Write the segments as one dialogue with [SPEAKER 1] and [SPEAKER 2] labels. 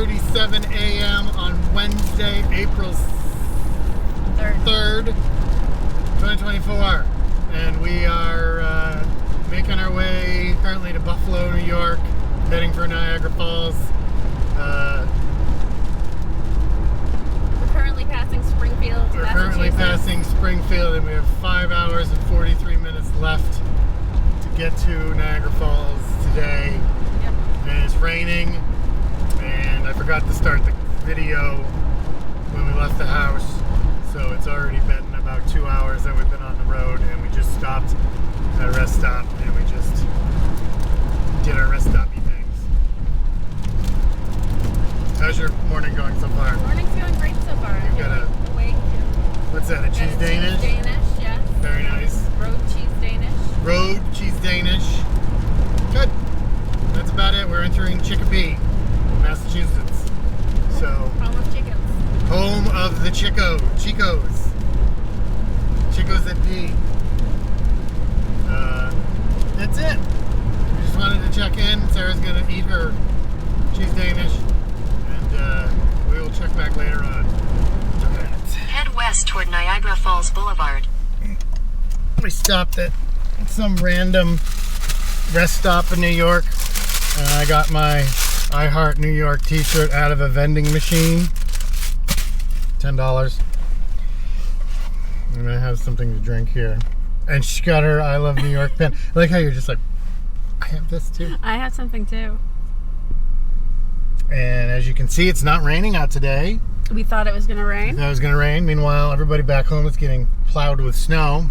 [SPEAKER 1] 9:47 a.m. on Wednesday, April 3rd, 2024. And we are making our way currently to Buffalo, New York, heading for Niagara Falls.
[SPEAKER 2] We're currently passing Springfield,
[SPEAKER 1] We're currently passing Springfield, and we have 5 hours and 43 minutes left to get to Niagara Falls today.
[SPEAKER 2] Yep.
[SPEAKER 1] And it's raining, and I forgot to start the video when we left the house, so it's already been about 2 hours that we've been on the road, and we just stopped at a rest stop, and we just did our rest stoppy things. How's your morning going so far?
[SPEAKER 2] Morning's going great so far.
[SPEAKER 1] You've got a, what's that, a cheese Danish?
[SPEAKER 2] Cheese Danish, yes.
[SPEAKER 1] Very nice.
[SPEAKER 2] Road cheese Danish.
[SPEAKER 1] Road cheese Danish. Good. That's about it. We're entering Chicopee, Massachusetts. So,
[SPEAKER 2] Home of chickens.
[SPEAKER 1] home of the Chicos. Chicos at P. That's it. We just wanted to check in. Sarah's going to eat her cheese Danish, and we will check back later on.
[SPEAKER 3] Head west toward Niagara Falls Boulevard.
[SPEAKER 1] We stopped at some random rest stop in New York, and I got my I Heart New York t-shirt out of a vending machine. $10. I'm gonna have something to drink here. And she got her I Love New York pen. I like how you're just like, I have this too.
[SPEAKER 2] I have something too.
[SPEAKER 1] And as you can see, it's not raining out today.
[SPEAKER 2] We thought it was going to
[SPEAKER 1] I
[SPEAKER 2] rain.
[SPEAKER 1] thought it was gonna rain. Meanwhile, everybody back home is getting plowed with snow.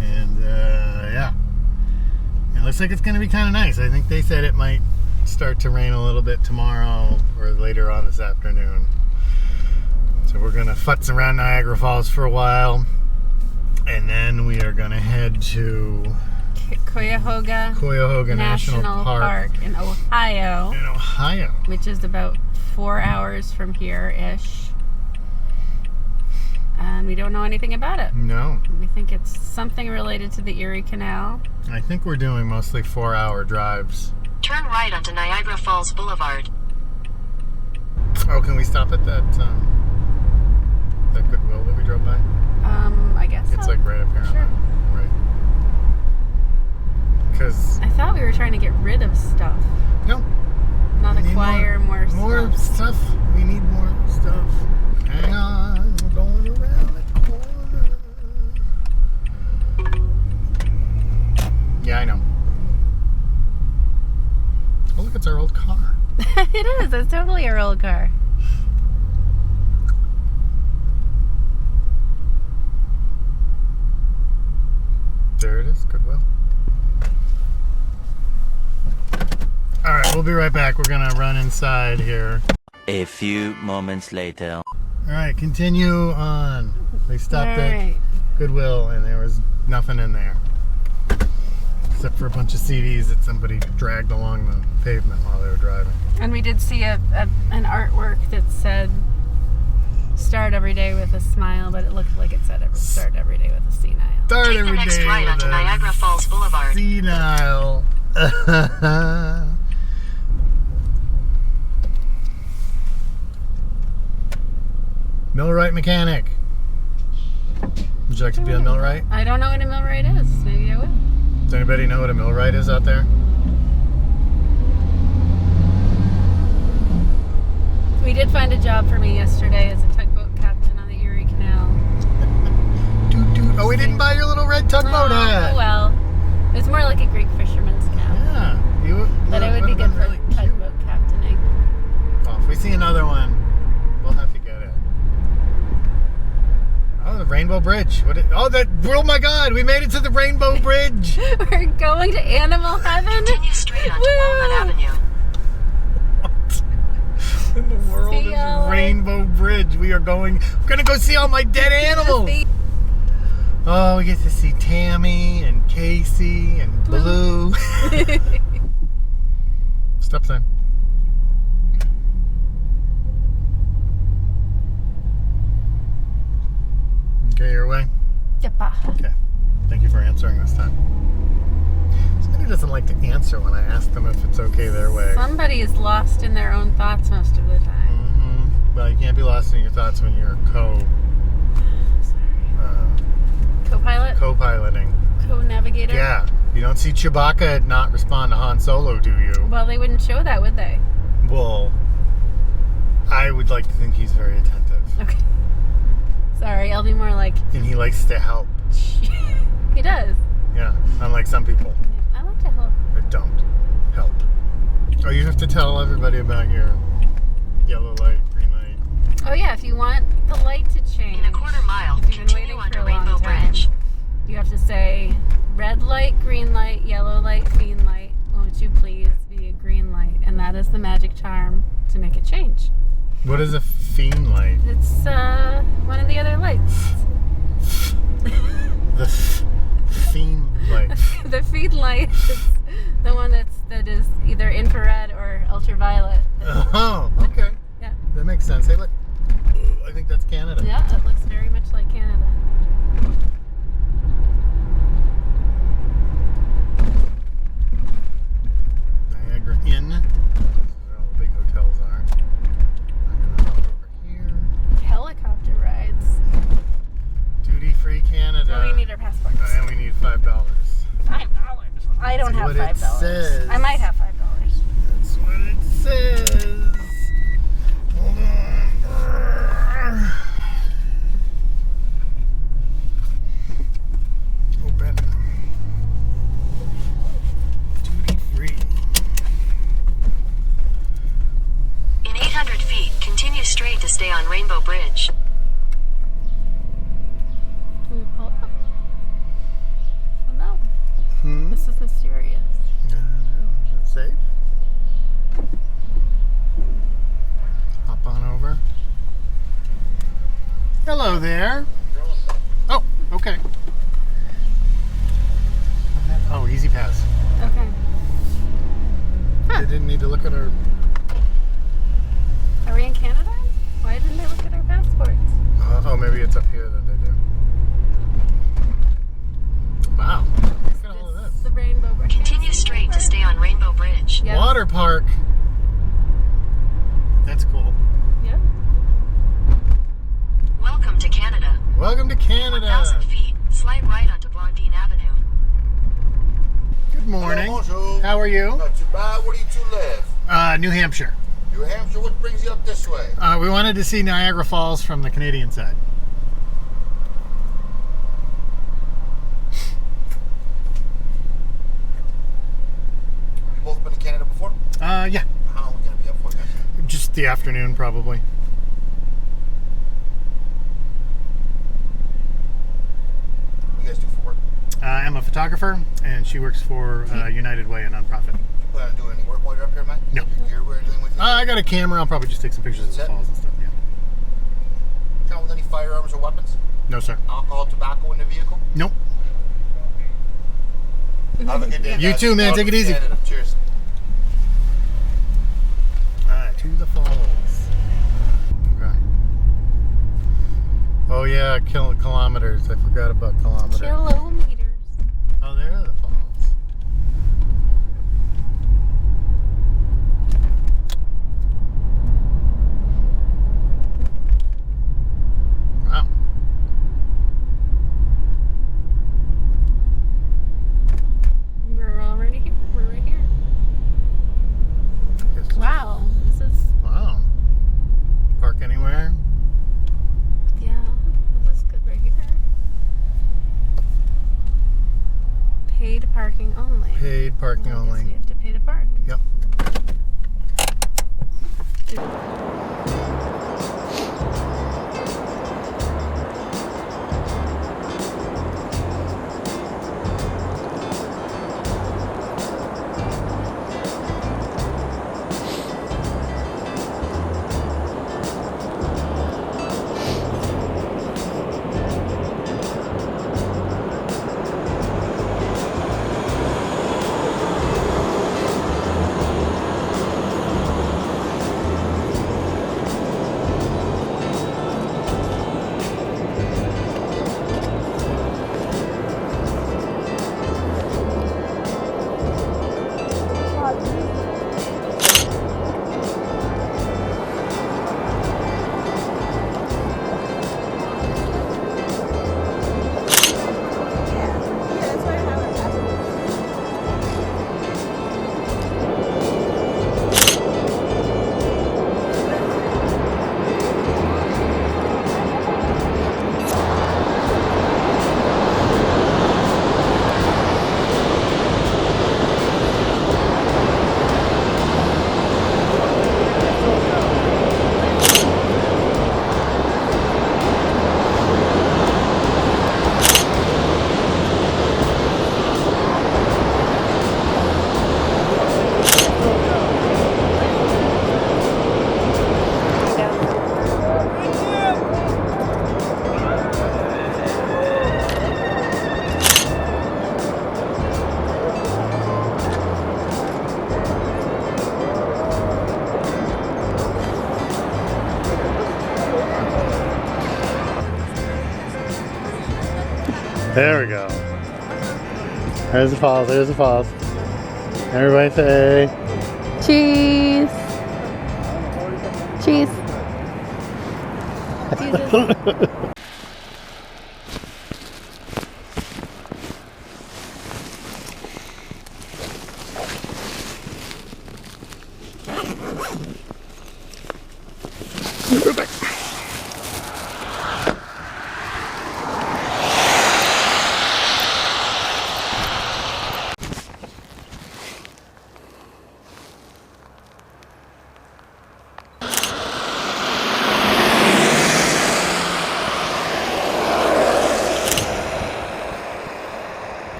[SPEAKER 1] And yeah. It looks like it's gonna be kind of nice. I think they said it might start to rain a little bit tomorrow or later on this afternoon. So we're gonna futz around Niagara Falls for a while, and then we are gonna head to Cuyahoga National Park
[SPEAKER 2] in Ohio.
[SPEAKER 1] in Ohio.
[SPEAKER 2] Which is about 4 hours from here-ish. And we don't know anything about it.
[SPEAKER 1] No,
[SPEAKER 2] We think it's something related to the Erie Canal.
[SPEAKER 1] I think we're doing mostly 4-hour drives.
[SPEAKER 3] Turn right onto Niagara Falls Boulevard.
[SPEAKER 1] Oh, can we stop at that Goodwill that we drove by?
[SPEAKER 2] I guess
[SPEAKER 1] It's
[SPEAKER 2] so.
[SPEAKER 1] like right up here.
[SPEAKER 2] Sure.
[SPEAKER 1] Right. Because
[SPEAKER 2] I thought we were trying to get rid of stuff,
[SPEAKER 1] no,
[SPEAKER 2] not
[SPEAKER 1] we need
[SPEAKER 2] acquire more stuff.
[SPEAKER 1] stuff. We need more stuff. Hang on, we're going around the corner. Yeah, I know. Oh, look, it's our old car.
[SPEAKER 2] It is. It's totally our old car.
[SPEAKER 1] There it is, Goodwill. All right, we'll be right back. We're gonna run inside here.
[SPEAKER 4] A few moments later.
[SPEAKER 1] All right, continue on. We stopped
[SPEAKER 2] All
[SPEAKER 1] at
[SPEAKER 2] right.
[SPEAKER 1] Goodwill, and there was nothing in there except for a bunch of CDs that somebody dragged along the pavement while they were driving.
[SPEAKER 2] And we did see an artwork that said "Start every day with a smile," but it looked like it said "Start every day with a senile."
[SPEAKER 1] Start
[SPEAKER 3] Take the
[SPEAKER 1] every
[SPEAKER 3] next
[SPEAKER 1] day
[SPEAKER 3] right
[SPEAKER 1] with
[SPEAKER 3] onto
[SPEAKER 1] a
[SPEAKER 3] Niagara Falls Boulevard.
[SPEAKER 1] senile. Millwright mechanic. Would you like to be a millwright?
[SPEAKER 2] I don't know what a millwright is. Maybe I would.
[SPEAKER 1] Does anybody know what a millwright is out there?
[SPEAKER 2] We did find a job for me yesterday as a tugboat captain on the Erie Canal.
[SPEAKER 1] Doot, doot. Oh, we didn't buy your little red tugboat hat.
[SPEAKER 2] Oh well. It was more like a Greek fisherman's cap.
[SPEAKER 1] Yeah.
[SPEAKER 2] But it would be good for tugboat captaining.
[SPEAKER 1] Well, if we see another one, we'll have to get it. Oh, the Rainbow Bridge. Oh my God, we made it to the Rainbow Bridge.
[SPEAKER 2] We're going to animal heaven.
[SPEAKER 3] Continue straight onto Walnut Avenue.
[SPEAKER 1] In the world
[SPEAKER 2] See
[SPEAKER 1] is
[SPEAKER 2] y'all.
[SPEAKER 1] Rainbow Bridge. We're gonna go see all my dead animals. Oh, we get to see Tammy and Casey and Blue. Stop sign. Okay, your way.
[SPEAKER 2] Yep.
[SPEAKER 1] Okay. Thank you for answering this time. Is Somebody doesn't like to answer when I ask them if it's okay their way.
[SPEAKER 2] Somebody is lost in their own thoughts most of the time.
[SPEAKER 1] Mm-hmm. Well, you can't be lost in your thoughts when you're
[SPEAKER 2] Co-pilot?
[SPEAKER 1] co-piloting.
[SPEAKER 2] Co-navigator?
[SPEAKER 1] Yeah. You don't see Chewbacca not respond to Han Solo, do you?
[SPEAKER 2] Well, they wouldn't show that, would they?
[SPEAKER 1] Well, I would like to think he's very attentive.
[SPEAKER 2] Okay. Sorry, I'll be more like...
[SPEAKER 1] And he likes to help.
[SPEAKER 2] He does.
[SPEAKER 1] Yeah. Unlike some people
[SPEAKER 2] I like to help.
[SPEAKER 1] that don't help. Oh, you have to tell everybody about your yellow light, green light.
[SPEAKER 2] Oh yeah, if you want the light to change,
[SPEAKER 3] In a quarter mile,
[SPEAKER 2] if you've been
[SPEAKER 3] continue
[SPEAKER 2] waiting for
[SPEAKER 3] onto
[SPEAKER 2] a long
[SPEAKER 3] Rainbow
[SPEAKER 2] time,
[SPEAKER 3] Bridge.
[SPEAKER 2] you have to say red light, green light, yellow light, fiend light. Won't you please be a green light? And that is the magic charm to make it change.
[SPEAKER 1] What is a fiend light?
[SPEAKER 2] It's one of the other lights.
[SPEAKER 1] The fiend light.
[SPEAKER 2] The fiend light is the one that is either infrared or ultraviolet.
[SPEAKER 1] Oh, okay.
[SPEAKER 2] Yeah.
[SPEAKER 1] That makes sense. Hey, look. I think that's Canada.
[SPEAKER 2] Yeah, it looks very much like Canada.
[SPEAKER 1] Niagara Inn. This is where all the big hotels are. I'm gonna hop over here.
[SPEAKER 2] Helicopter rides.
[SPEAKER 1] Duty-free Canada.
[SPEAKER 2] Well, we need our passports.
[SPEAKER 1] And we need $5.
[SPEAKER 2] $5. I don't have
[SPEAKER 1] That's what
[SPEAKER 2] $5.
[SPEAKER 1] it says.
[SPEAKER 2] I might have $5.
[SPEAKER 1] That's what it says. Hold on. Open. Duty free.
[SPEAKER 3] In 800 feet, continue straight to stay on Rainbow Bridge.
[SPEAKER 2] Can we pull up? Oh no.
[SPEAKER 1] Hmm?
[SPEAKER 2] This is mysterious.
[SPEAKER 1] No. Is it safe? Hop on over. Hello there. Oh, okay. Oh, easy pass.
[SPEAKER 2] Okay. Huh.
[SPEAKER 1] They didn't need to look at our.
[SPEAKER 2] Are we in Canada? Why didn't they look at our passports?
[SPEAKER 1] Oh, maybe it's up here that they do. Wow. Look at all of
[SPEAKER 2] It's
[SPEAKER 1] this.
[SPEAKER 2] the Rainbow Bridge.
[SPEAKER 3] Continue straight to stay on Rainbow Bridge.
[SPEAKER 2] Yes.
[SPEAKER 1] Water park. That's cool.
[SPEAKER 2] Yeah.
[SPEAKER 3] Welcome to Canada.
[SPEAKER 1] Welcome to Canada.
[SPEAKER 3] 1,000 feet, slide right onto Blondine Avenue.
[SPEAKER 1] Good morning.
[SPEAKER 5] Hello, bonjour.
[SPEAKER 1] How are you?
[SPEAKER 5] Not too bad. Where do you two live?
[SPEAKER 1] New Hampshire.
[SPEAKER 5] New Hampshire. What brings you up this way?
[SPEAKER 1] We wanted to see Niagara Falls from the Canadian side.
[SPEAKER 5] You both been to Canada before?
[SPEAKER 1] Yeah.
[SPEAKER 5] How long are we gonna be up for, guys?
[SPEAKER 1] Just the afternoon, probably.
[SPEAKER 5] What do you guys do for work?
[SPEAKER 1] I'm a photographer, and she works for United Way, a nonprofit.
[SPEAKER 5] You plan on doing any work while you're up here, man?
[SPEAKER 1] No.
[SPEAKER 5] Gear or anything with you?
[SPEAKER 1] I got a camera. I'll probably just take some pictures of the
[SPEAKER 5] That's it?
[SPEAKER 1] falls and stuff. Yeah.
[SPEAKER 5] Travel with any firearms or weapons?
[SPEAKER 1] No, sir.
[SPEAKER 5] Alcohol, tobacco in the vehicle?
[SPEAKER 1] Nope.
[SPEAKER 5] Have a good day,
[SPEAKER 1] You
[SPEAKER 5] guys.
[SPEAKER 1] too, man.
[SPEAKER 5] Welcome
[SPEAKER 1] Take it
[SPEAKER 5] to
[SPEAKER 1] easy.
[SPEAKER 5] Canada. Cheers.
[SPEAKER 1] To the falls. Okay. Oh yeah, kilometers. I forgot about kilometers.
[SPEAKER 2] Kilometers.
[SPEAKER 1] Oh, there are the falls. Wow.
[SPEAKER 2] We're already here. We're right here.
[SPEAKER 1] Guess-
[SPEAKER 2] Wow. This is,
[SPEAKER 1] Wow. Park anywhere?
[SPEAKER 2] yeah, this is good right here. Paid parking only.
[SPEAKER 1] Paid parking
[SPEAKER 2] Well, I guess we
[SPEAKER 1] only.
[SPEAKER 2] have to pay to park.
[SPEAKER 1] Yep. There we go. There's the falls, there's the falls. Everybody say
[SPEAKER 2] Cheese. Cheese. Jesus.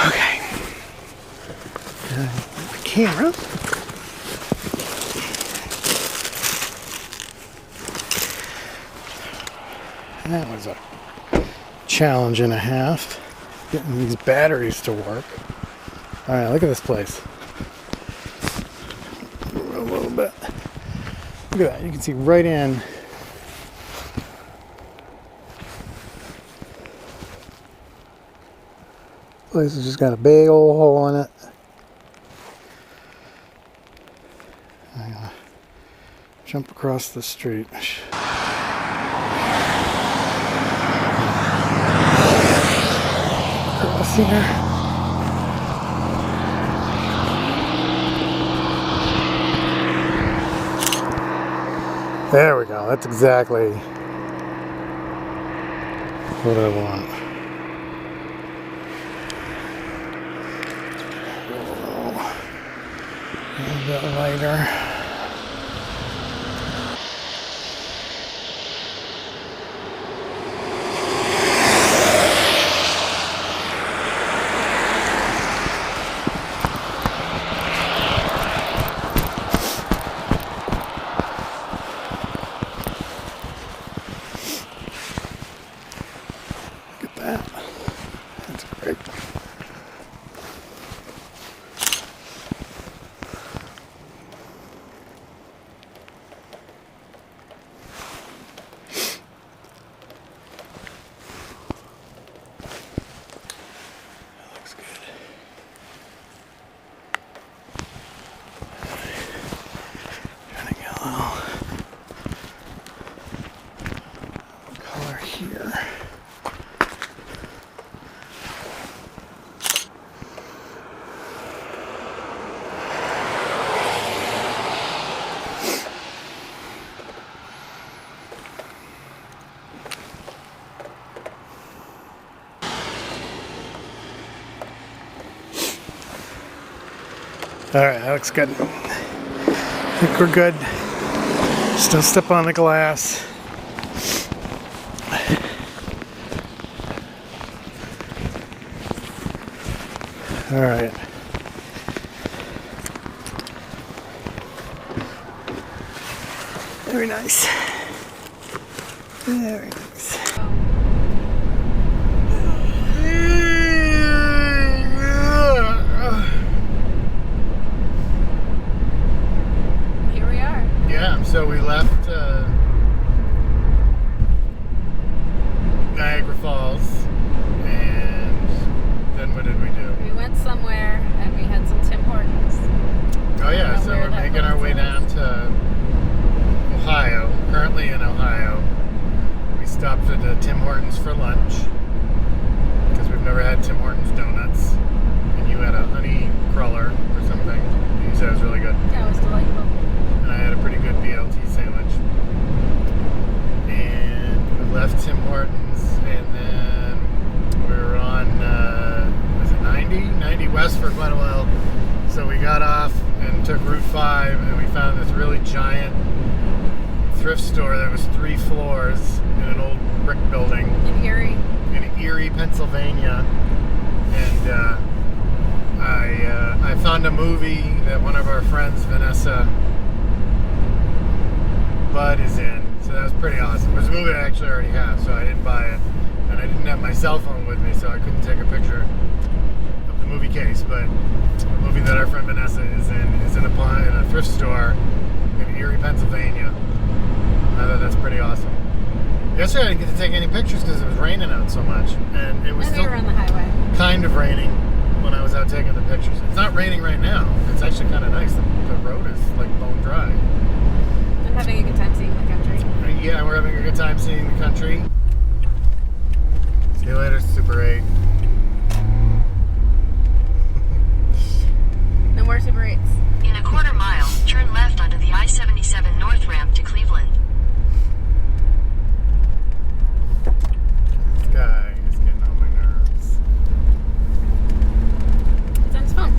[SPEAKER 1] okay. Camera. That was a challenge and a half, getting these batteries to work. All right, look at this place. A little bit. Look at that. You can see right in. Place has just got a big old hole in it. I'm gonna jump across the street. Across here. There we go. That's exactly what I want. A little bit lighter. Look at that. That's great. Color here. All right, that looks good. I think we're good. Just don't step on the glass. All right. Very nice. Very nice.
[SPEAKER 2] Here we are.
[SPEAKER 1] Yeah, so we left Niagara Falls, and then what did we do?
[SPEAKER 2] We went somewhere and we had some Tim Hortons.
[SPEAKER 1] Oh yeah,
[SPEAKER 2] I don't know
[SPEAKER 1] so
[SPEAKER 2] where
[SPEAKER 1] we're
[SPEAKER 2] that
[SPEAKER 1] making our
[SPEAKER 2] was.
[SPEAKER 1] way down to Ohio, currently in Ohio. We stopped at Tim Hortons for lunch, because we've never had Tim Hortons donuts, and you had a honey cruller or something. You said it was really good.
[SPEAKER 2] Yeah, it was delightful.
[SPEAKER 1] And I had a pretty good BLT sandwich. And we left Tim Hortons, and then we were on, was it 90 West for quite a while. So we got off and took Route 5, and we found this really giant thrift store that was 3 floors in an old brick building
[SPEAKER 2] In Erie.
[SPEAKER 1] in Erie, Pennsylvania. And I found a movie that one of our friends, Vanessa Bud, is in. So that was pretty awesome. It was a movie I actually already have, so I didn't buy it. And I didn't have my cell phone with me, so I couldn't take a picture. movie case, but a movie that our friend Vanessa is in a thrift store in Erie, Pennsylvania. I thought that's pretty awesome. Yesterday I didn't get to take any pictures because it was raining out so much, and it was
[SPEAKER 2] And we
[SPEAKER 1] still
[SPEAKER 2] were on the highway.
[SPEAKER 1] kind of raining when I was out taking the pictures. It's not raining right now. It's actually kind of nice. The road is like bone dry.
[SPEAKER 2] I'm having a good time seeing the country.
[SPEAKER 1] Yeah, we're having a good time seeing the country. See you later, Super 8.
[SPEAKER 2] No more Super 8s.
[SPEAKER 3] In a quarter mile, turn left onto the I-77 North ramp to Cleveland.
[SPEAKER 1] This guy is getting on my nerves.
[SPEAKER 2] It's on his phone.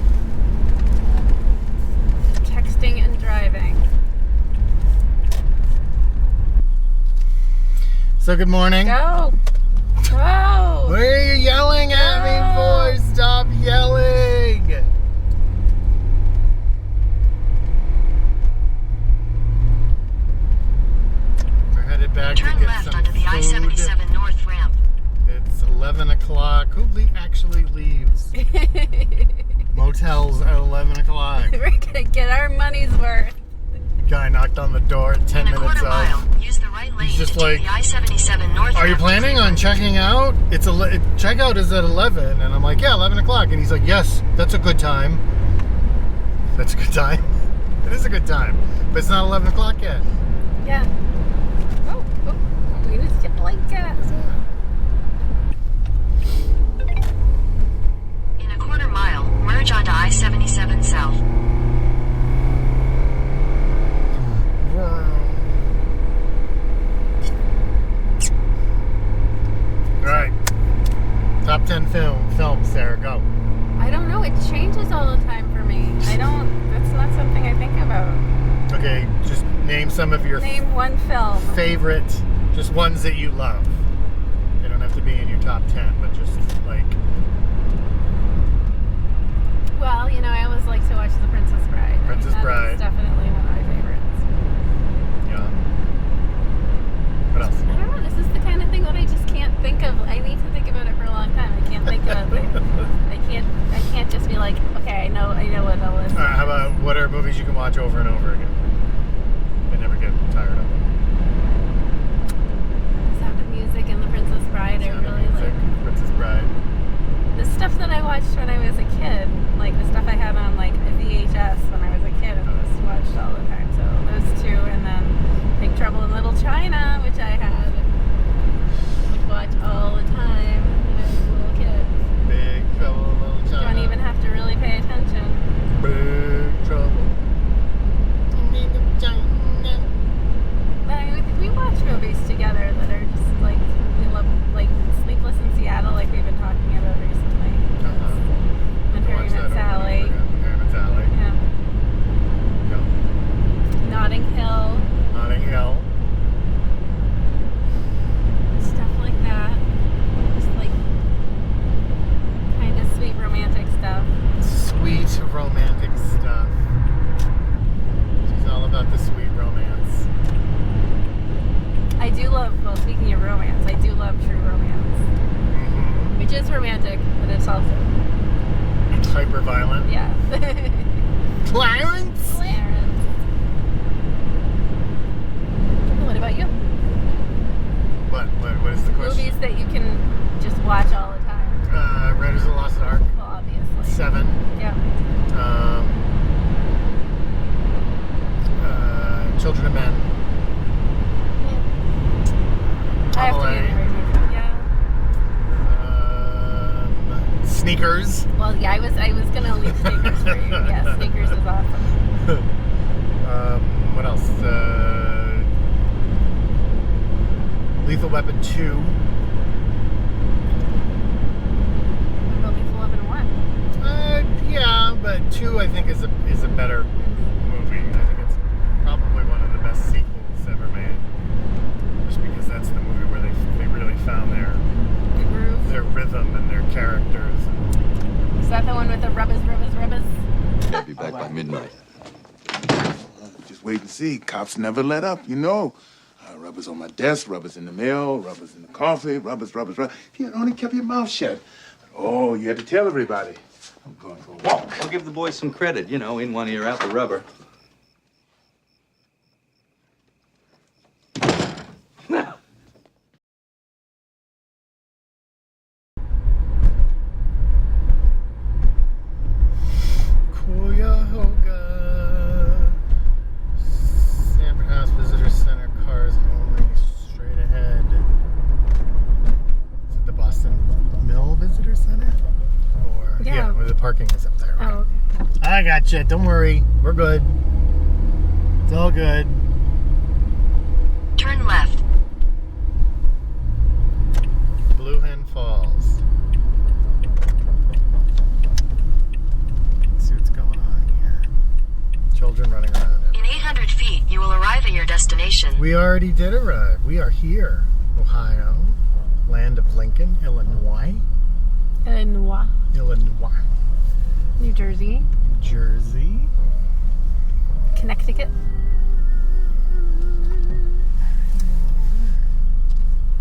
[SPEAKER 2] Texting and driving.
[SPEAKER 1] So good morning.
[SPEAKER 2] Go! Go!
[SPEAKER 1] What are you yelling at me for? Stop yelling! We're headed back to
[SPEAKER 3] Turn
[SPEAKER 1] get
[SPEAKER 3] left
[SPEAKER 1] some
[SPEAKER 3] onto the
[SPEAKER 1] food.
[SPEAKER 3] I-77 North ramp.
[SPEAKER 1] It's 11 o'clock. Who actually leaves motels at 11 o'clock?
[SPEAKER 2] We're gonna get our money's worth.
[SPEAKER 1] Guy knocked on the door at 10
[SPEAKER 3] In a
[SPEAKER 1] minutes
[SPEAKER 3] quarter mile,
[SPEAKER 1] out.
[SPEAKER 3] use the right lane
[SPEAKER 1] He's just
[SPEAKER 3] to take
[SPEAKER 1] like,
[SPEAKER 3] the I-77 North
[SPEAKER 1] Are you
[SPEAKER 3] ramp to
[SPEAKER 1] planning on
[SPEAKER 3] Cleveland.
[SPEAKER 1] checking out? Checkout is at 11. And I'm like, yeah, 11 o'clock. And he's like, yes, that's a good time. That's a good time. It is a good time. But it's not 11 o'clock yet.
[SPEAKER 2] Yeah. Oh, we need to get blanket.
[SPEAKER 3] In a quarter mile, merge onto I-77 South.
[SPEAKER 1] All right. Top 10 films, Sarah, go.
[SPEAKER 2] I don't know. It changes all the time for me. That's not something I think about.
[SPEAKER 1] Okay, just name some of your
[SPEAKER 2] Name one film.
[SPEAKER 1] favorite, just ones that you love. They don't have to be in your top 10, but just like,
[SPEAKER 2] Well, I always like to watch The Princess Bride.
[SPEAKER 1] Princess
[SPEAKER 2] That
[SPEAKER 1] Bride.
[SPEAKER 2] is definitely one of my favorites.
[SPEAKER 1] yeah. What else?
[SPEAKER 2] I don't know. This is the kind of thing that I just can't think of. I need to think about it for a long time. I can't think of it. I can't just be like, okay, I know what I'll listen.
[SPEAKER 1] All right, how about what are movies you can watch over and over again? I never get tired of them.
[SPEAKER 2] Sound of Music and The Princess Bride.
[SPEAKER 1] Sound of
[SPEAKER 2] I really
[SPEAKER 1] Music,
[SPEAKER 2] like.
[SPEAKER 1] Princess Bride.
[SPEAKER 2] The stuff that I watched when I was a kid, like the stuff I had on like a VHS when I was a kid and was watched all the time. So those two, and then Big Trouble in Little China, which I had and would watch all the time when I was a little kid.
[SPEAKER 1] Big Trouble in Little China.
[SPEAKER 2] Don't even have to really pay attention.
[SPEAKER 1] Big Trouble in Little China.
[SPEAKER 2] But I mean, we watch movies together that are just like we love, like Sleepless in Seattle, like we've been talking about recently. And Harry
[SPEAKER 1] Watch that
[SPEAKER 2] Met
[SPEAKER 1] over and
[SPEAKER 2] Sally.
[SPEAKER 1] over again. Harry Met Sally.
[SPEAKER 2] Yeah.
[SPEAKER 1] Yeah.
[SPEAKER 2] Notting Hill.
[SPEAKER 1] Notting Hill.
[SPEAKER 2] Stuff like that. Just like kind of sweet romantic stuff.
[SPEAKER 1] Sweet romantic stuff. She's all about the sweet romance.
[SPEAKER 2] I do love, well, speaking of romance, I do love true romance.
[SPEAKER 1] Mm-hmm.
[SPEAKER 2] Which is romantic, but it's also,
[SPEAKER 1] Hyper violent.
[SPEAKER 2] yeah.
[SPEAKER 1] Clarence.
[SPEAKER 2] Clarence. What about you?
[SPEAKER 1] What is the question?
[SPEAKER 2] Movies that you can just watch all the time.
[SPEAKER 1] Raiders of the Lost Ark.
[SPEAKER 2] Well, obviously.
[SPEAKER 1] 7.
[SPEAKER 2] Yeah.
[SPEAKER 1] Children of Men.
[SPEAKER 2] I have to be in every movie. Yeah.
[SPEAKER 1] Sneakers.
[SPEAKER 2] Well, yeah, I was gonna leave Sneakers for you. Yeah, Sneakers is awesome.
[SPEAKER 1] What else? Lethal Weapon 2.
[SPEAKER 2] What about Lethal Weapon 1?
[SPEAKER 1] Yeah, but 2 I think is a better movie. I think it's probably one of the best sequels ever made. Just because that's the movie where they really found
[SPEAKER 2] The Groove.
[SPEAKER 1] their rhythm and their characters.
[SPEAKER 2] Is that the one with the rubbers?
[SPEAKER 6] I'll be back by midnight.
[SPEAKER 7] Just wait and see. Cops never let up, you know. Rubbers on my desk, rubbers in the mail, rubbers in the coffee, rubbers. If you had only kept your mouth shut. Oh, you had to tell everybody. I'm going for a walk.
[SPEAKER 6] I'll give the boys some credit, you know, in one ear, out the rubber.
[SPEAKER 1] Cuyahoga. Sanford House Visitor Center, cars only, straight ahead. Is it the Boston Mill Visitor Center? Or
[SPEAKER 2] Yeah.
[SPEAKER 1] where the parking is up there.
[SPEAKER 2] Oh, okay.
[SPEAKER 1] I got you. Don't worry. We're good. It's all good.
[SPEAKER 3] Turn left.
[SPEAKER 1] Blue Hen Falls. Let's see what's going on here. Children running around it.
[SPEAKER 3] In 800 feet, you will arrive at your destination.
[SPEAKER 1] We already did arrive. We are here. Ohio. Land of Lincoln, Illinois.
[SPEAKER 2] Illinois.
[SPEAKER 1] Illinois.
[SPEAKER 2] New Jersey.
[SPEAKER 1] Jersey.
[SPEAKER 2] Connecticut.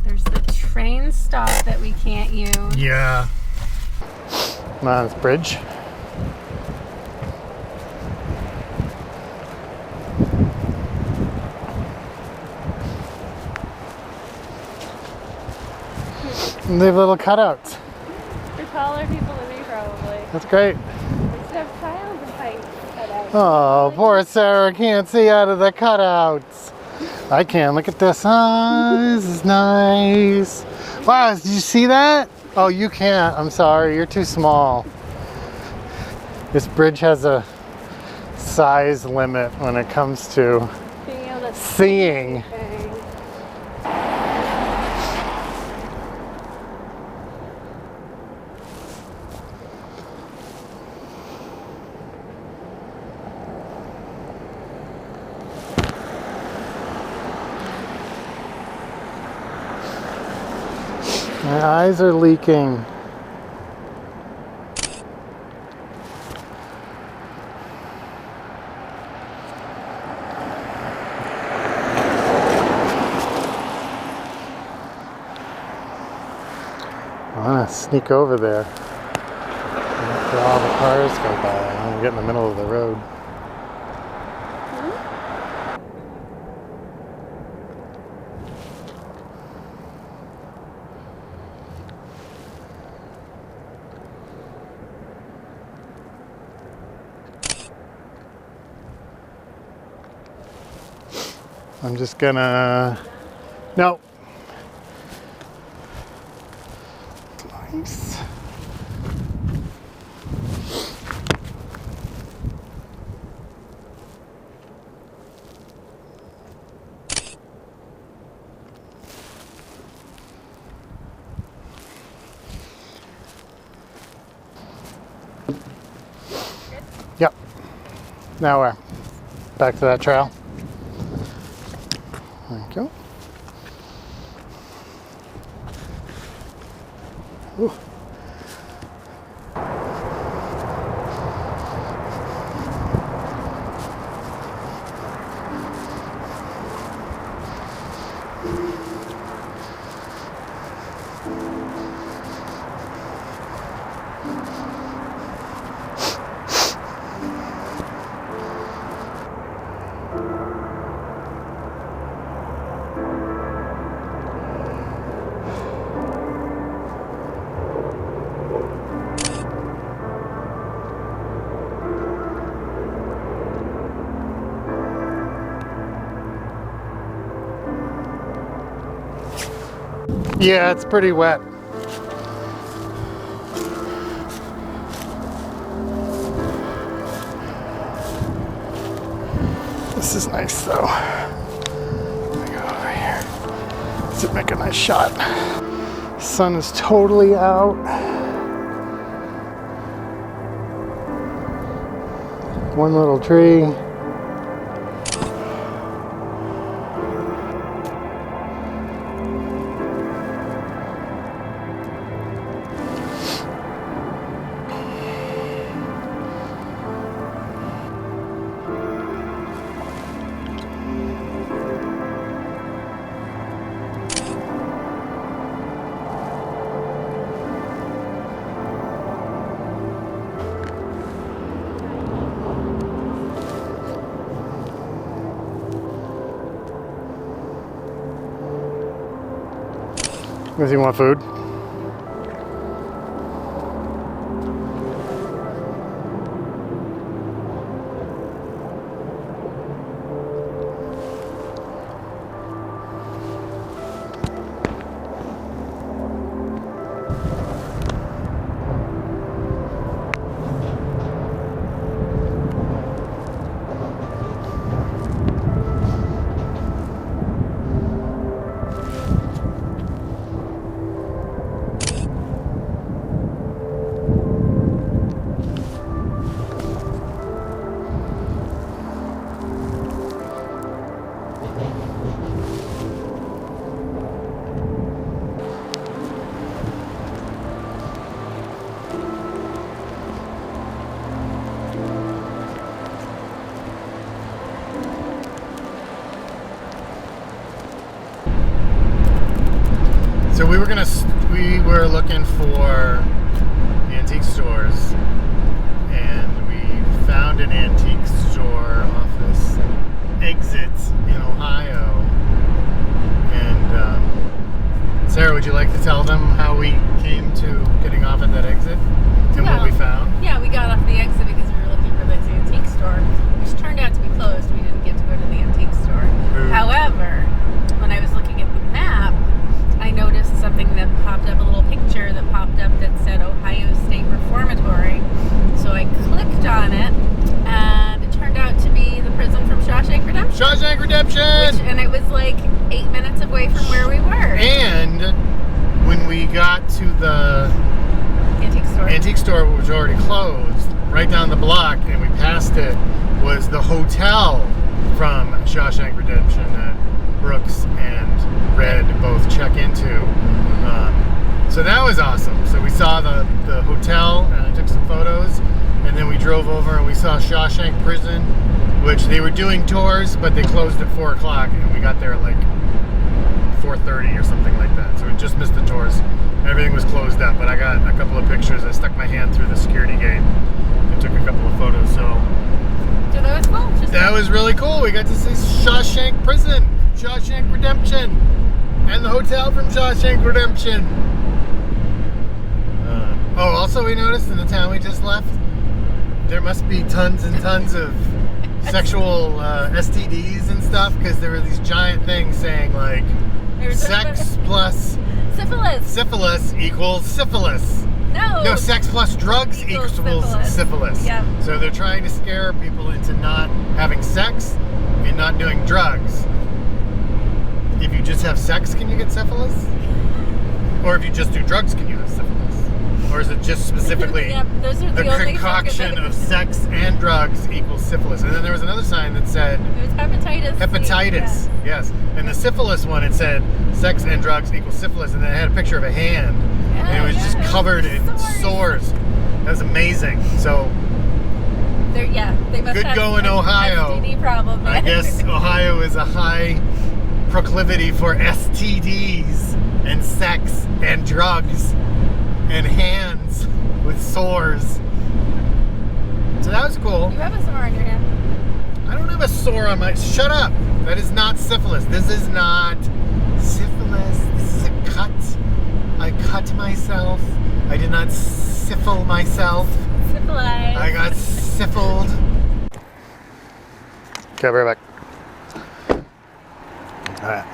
[SPEAKER 2] There's the train stop that we can't use.
[SPEAKER 1] Yeah. Come on, this bridge. And they have little cutouts.
[SPEAKER 2] For taller people than me, probably.
[SPEAKER 1] That's great.
[SPEAKER 2] We should have child height cut out.
[SPEAKER 1] Oh, poor Sarah can't see out of the cutouts. I can. Look at this. Oh, this is nice. Wow, did you see that? Oh, you can't. I'm sorry. You're too small. This bridge has a size limit when it comes to
[SPEAKER 2] Being able to
[SPEAKER 1] seeing.
[SPEAKER 2] things.
[SPEAKER 1] My eyes are leaking. I want to sneak over there after all the cars go by. I want to get in the middle of the road. I'm just gonna... No. Nice. Yep. Now where? Back to that trail. Thank you. Ooh. Yeah, it's pretty wet. This is nice though. Let me go over here. Let's make a nice shot. Sun is totally out. One little tree. Does he want food? So we were looking for antique stores, and we found an antique store off this exit in Ohio. And Sarah, would you like to tell them how we came to getting off at that exit and what we found?
[SPEAKER 2] Yeah, we got off the exit because we were looking for this antique store, which turned out to be closed. We didn't get to go to the antique store. However, when I was looking at the map, I noticed something that popped up, a little picture that popped up that said Ohio State Reformatory. So I clicked on it, and it turned out to be the prison from Shawshank Redemption.
[SPEAKER 1] Shawshank Redemption!
[SPEAKER 2] And it was like 8 minutes away from where we were.
[SPEAKER 1] And when we got to the antique store, which was already closed, right down the block, and we passed it, was the hotel from Shawshank Redemption that Brooks and Red both check into. So that was awesome. So we saw the hotel, and I took some photos, and then we drove over and we saw Shawshank Prison, which they were doing tours, but they closed at 4 o'clock, and we got there at like 4:30 or something like that. So we just missed the tours. Everything was closed up, but I got a couple of pictures. I stuck my hand through the security gate and took a couple of photos. So
[SPEAKER 2] that was cool.
[SPEAKER 1] That was really cool. We got to see Shawshank Prison, Shawshank Redemption, and the hotel from Shawshank Redemption. Also we noticed in the town we just left, there must be tons and tons of sexual STDs and stuff, because there were these giant things saying like sex plus syphilis equals syphilis. No, sex plus drugs equals syphilis.
[SPEAKER 2] Yeah.
[SPEAKER 1] So they're trying to scare people into not having sex and not doing drugs. If you just have sex, can you get syphilis? Or if you just do drugs, can you have syphilis? Or is it just specifically
[SPEAKER 2] those are
[SPEAKER 1] the concoction of sex and drugs equals syphilis? And then there was another sign that said
[SPEAKER 2] it was hepatitis.
[SPEAKER 1] Hepatitis, yes. And the syphilis one, it said sex and drugs equals syphilis, and then it had a picture of a hand, and it was just covered in sores. That was amazing. So
[SPEAKER 2] they must
[SPEAKER 1] good
[SPEAKER 2] have
[SPEAKER 1] going, Ohio.
[SPEAKER 2] STD problem.
[SPEAKER 1] I guess Ohio is a high proclivity for STDs and sex and drugs and hands with sores. So that was cool.
[SPEAKER 2] You have a sore on your hand.
[SPEAKER 1] I don't have a sore on my... Shut up! That is not syphilis. This is not syphilis. This is a cut. I cut myself. I did not syphil myself.
[SPEAKER 2] Syphilized.
[SPEAKER 1] I got syphiled. Okay, I'll be right back. Alright.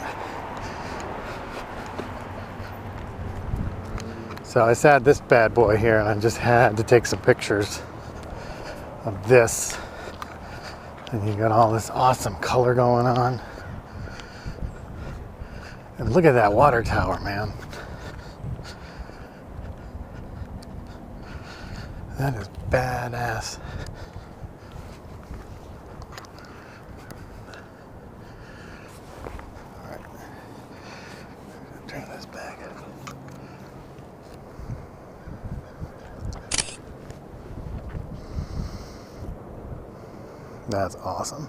[SPEAKER 1] So I had this bad boy here, and I just had to take some pictures of this. And you got all this awesome color going on. And look at that water tower, man. That is badass. Alright. Turn this back. That's awesome.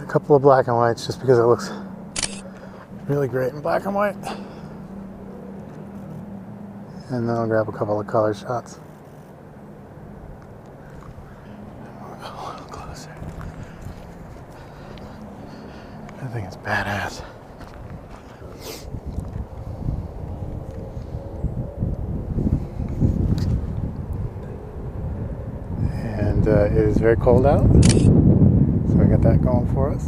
[SPEAKER 1] A couple of black and whites just because it looks really great in black and white. And then I'll grab a couple of color shots. A little closer. I think it's badass. And it is very cold out, so I got that going for us.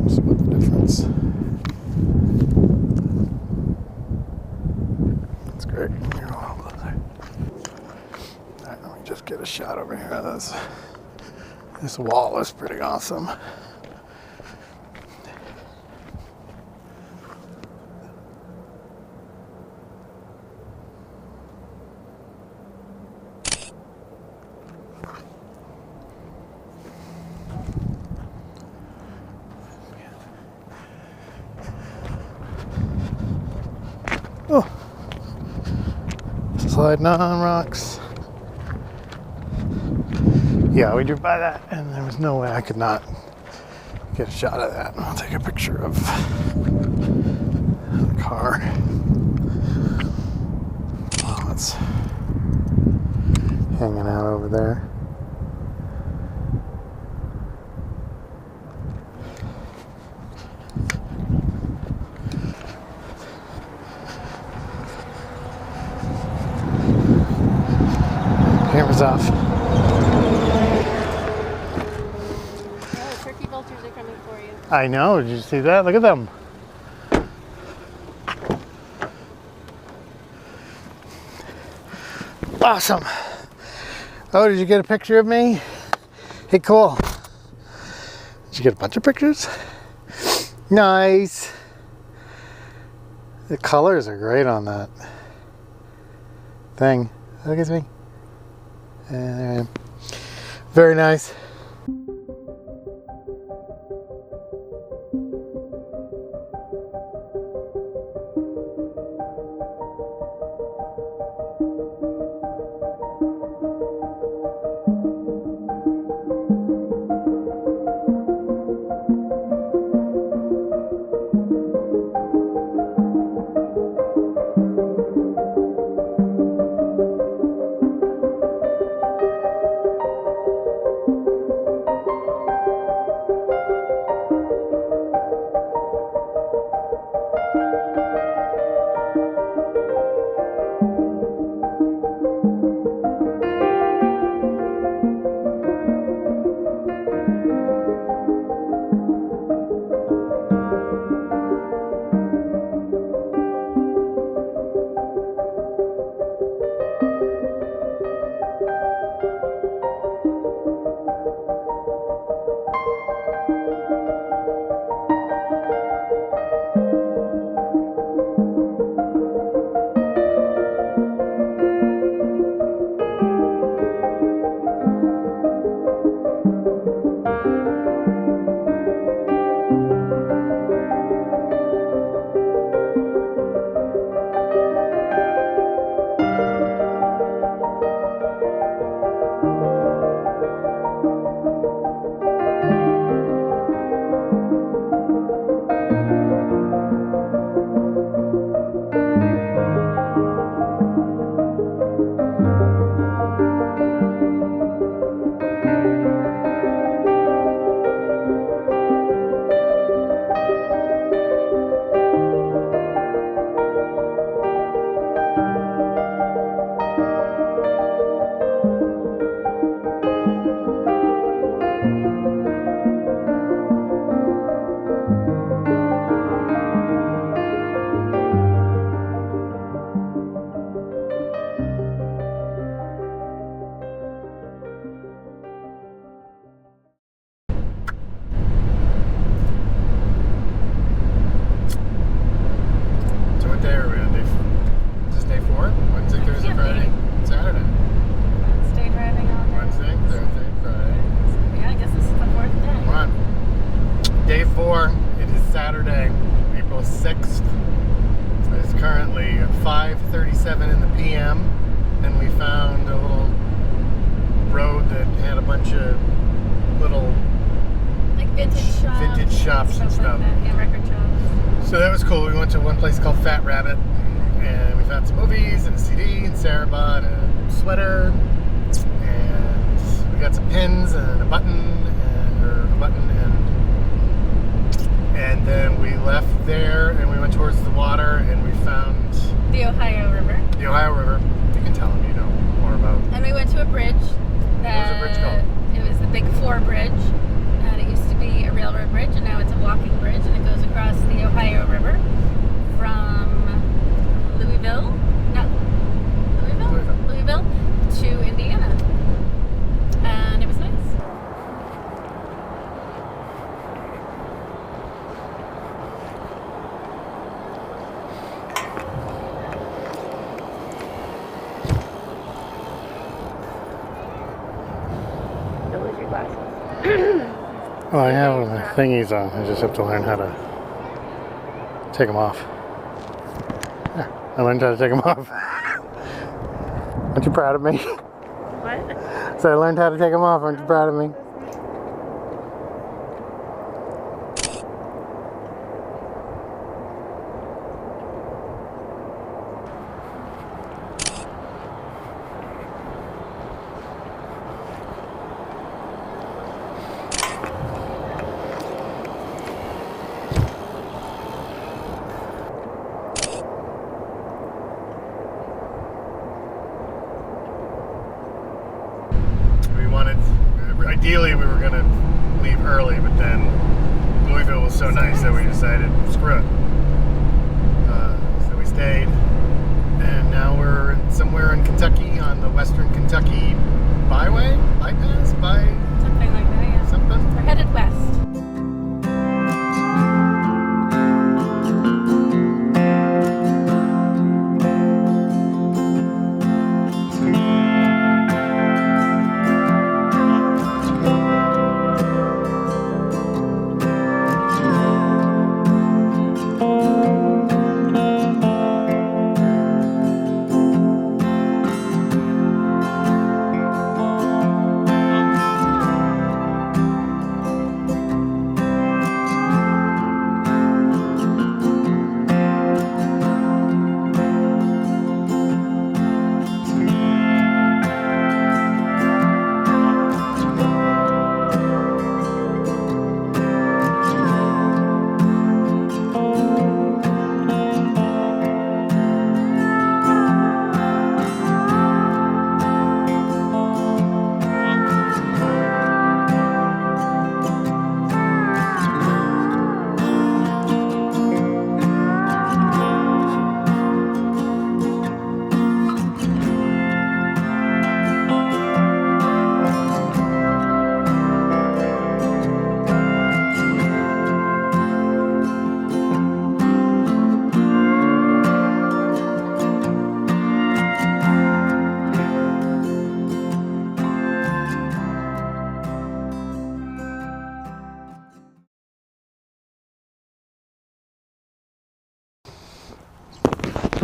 [SPEAKER 1] Split the difference. That's great. You're a little closer. Alright, let me just get a shot over here. This wall is pretty awesome. Oh, sliding on rocks. Yeah, we drove by that, and there was no way I could not get a shot of that. I'll take a picture of the car. Oh, it's hanging out over there. Camera's off.
[SPEAKER 2] Oh, turkey vultures are coming for you.
[SPEAKER 1] I know, did you see that? Look at them. Awesome. Oh, did you get a picture of me? Hey, cool. Did you get a bunch of pictures? Nice. The colors are great on that thing. Look at me. Very nice. Saturday, April 6th. It's currently 5:37 in the PM, and we found a little road that had a bunch of little
[SPEAKER 2] like vintage shops
[SPEAKER 1] and stuff.
[SPEAKER 2] Like that. Yeah, record shops.
[SPEAKER 1] So that was cool. We went to one place called Fat Rabbit, and we found some movies and a CD, and Sarah bought a sweater, and we got some pins and a button, and then we left there and we went towards the water and we found
[SPEAKER 2] The Ohio River.
[SPEAKER 1] the Ohio River. You can tell them you know more about.
[SPEAKER 2] And we went to a bridge.
[SPEAKER 1] What was the bridge called?
[SPEAKER 2] It was the Big Four Bridge. And it used to be a railroad bridge, and now it's a walking bridge, and it goes across the Ohio River from Louisville to Indiana. And it was nice. Don't lose your glasses.
[SPEAKER 1] Well, I have the thingies on. I just have to learn how to take them off. Yeah, I learned how to take them off. Aren't you proud of me?
[SPEAKER 2] What?
[SPEAKER 1] So I learned how to take them off. Aren't you proud of me? Ideally, we were going to leave early, but then Louisville was so nice that we decided, screw it. So we stayed, and now we're somewhere in Kentucky on the Western Kentucky Bypass?
[SPEAKER 2] Something like that, yeah.
[SPEAKER 1] Something?
[SPEAKER 2] We're headed west.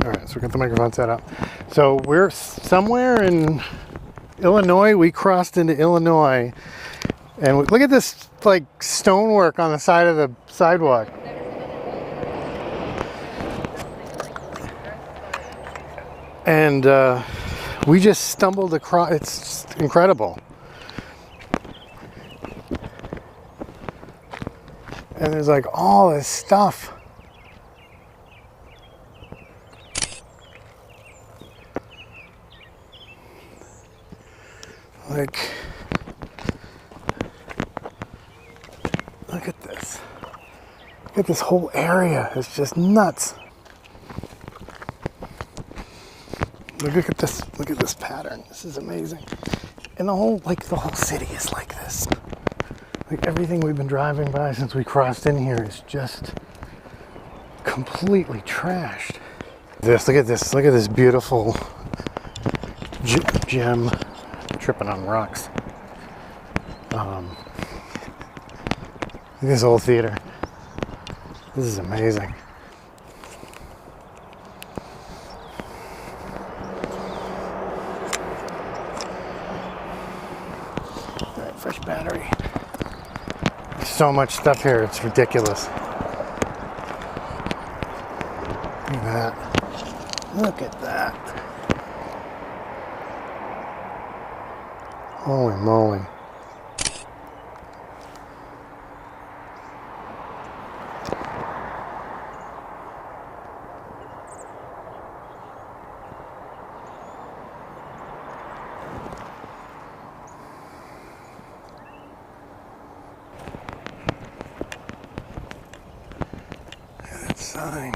[SPEAKER 1] Alright, so we got the microphone set up. So we're somewhere in Illinois. We crossed into Illinois. And look at this like stonework on the side of the sidewalk. And we just stumbled across, it's incredible. And there's like all this stuff. Like, look at this. Look at this whole area. It's just nuts. Look at this. Look at this pattern. This is amazing. And the whole city is like this. Like everything we've been driving by since we crossed in here is just completely trashed. Look at this beautiful gem. Tripping on rocks. Look at this old theater. This is amazing. All right, fresh battery. There's so much stuff here, it's ridiculous. Look at that. Look at that. Holy moly. That sign.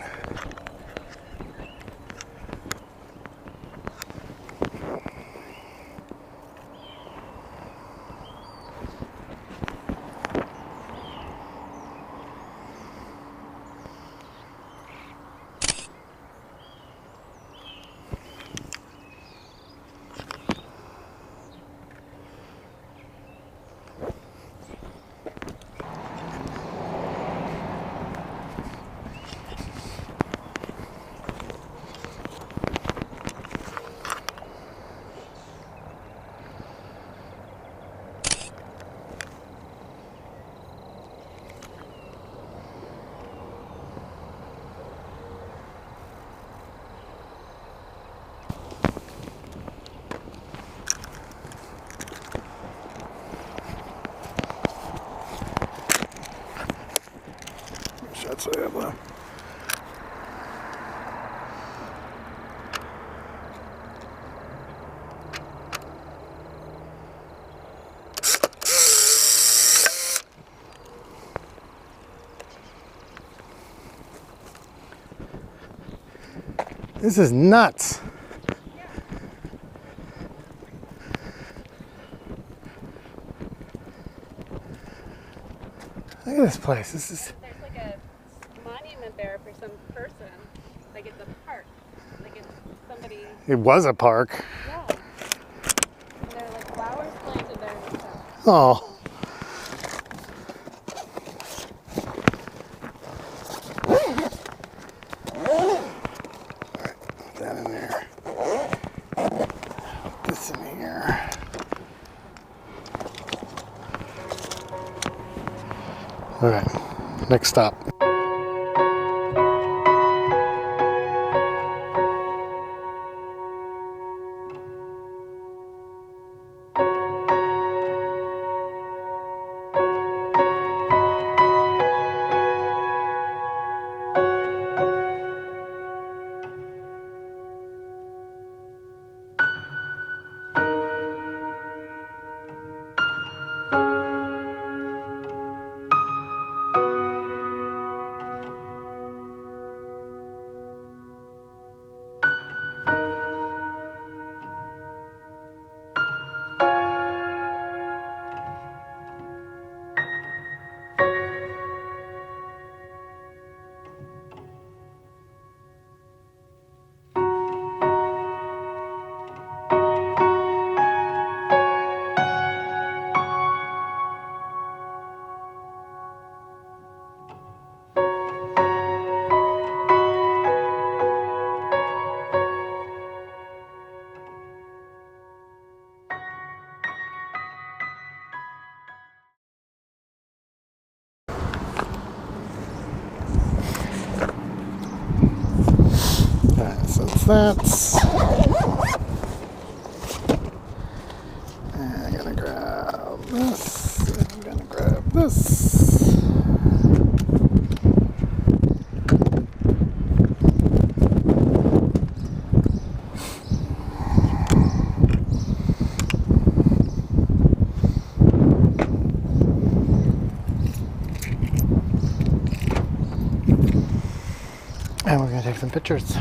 [SPEAKER 1] Shots I have left. This is nuts. Look at this place. This is.
[SPEAKER 2] There's like a monument there for some person. Like it's a park. Like it's somebody.
[SPEAKER 1] It was a park.
[SPEAKER 2] Yeah. And there are like flowers planted there and stuff.
[SPEAKER 1] Oh. Put that in there. Put this in here. All right, next stop. So that's. And I'm gonna grab this. And I'm gonna grab this. And we're gonna take some pictures.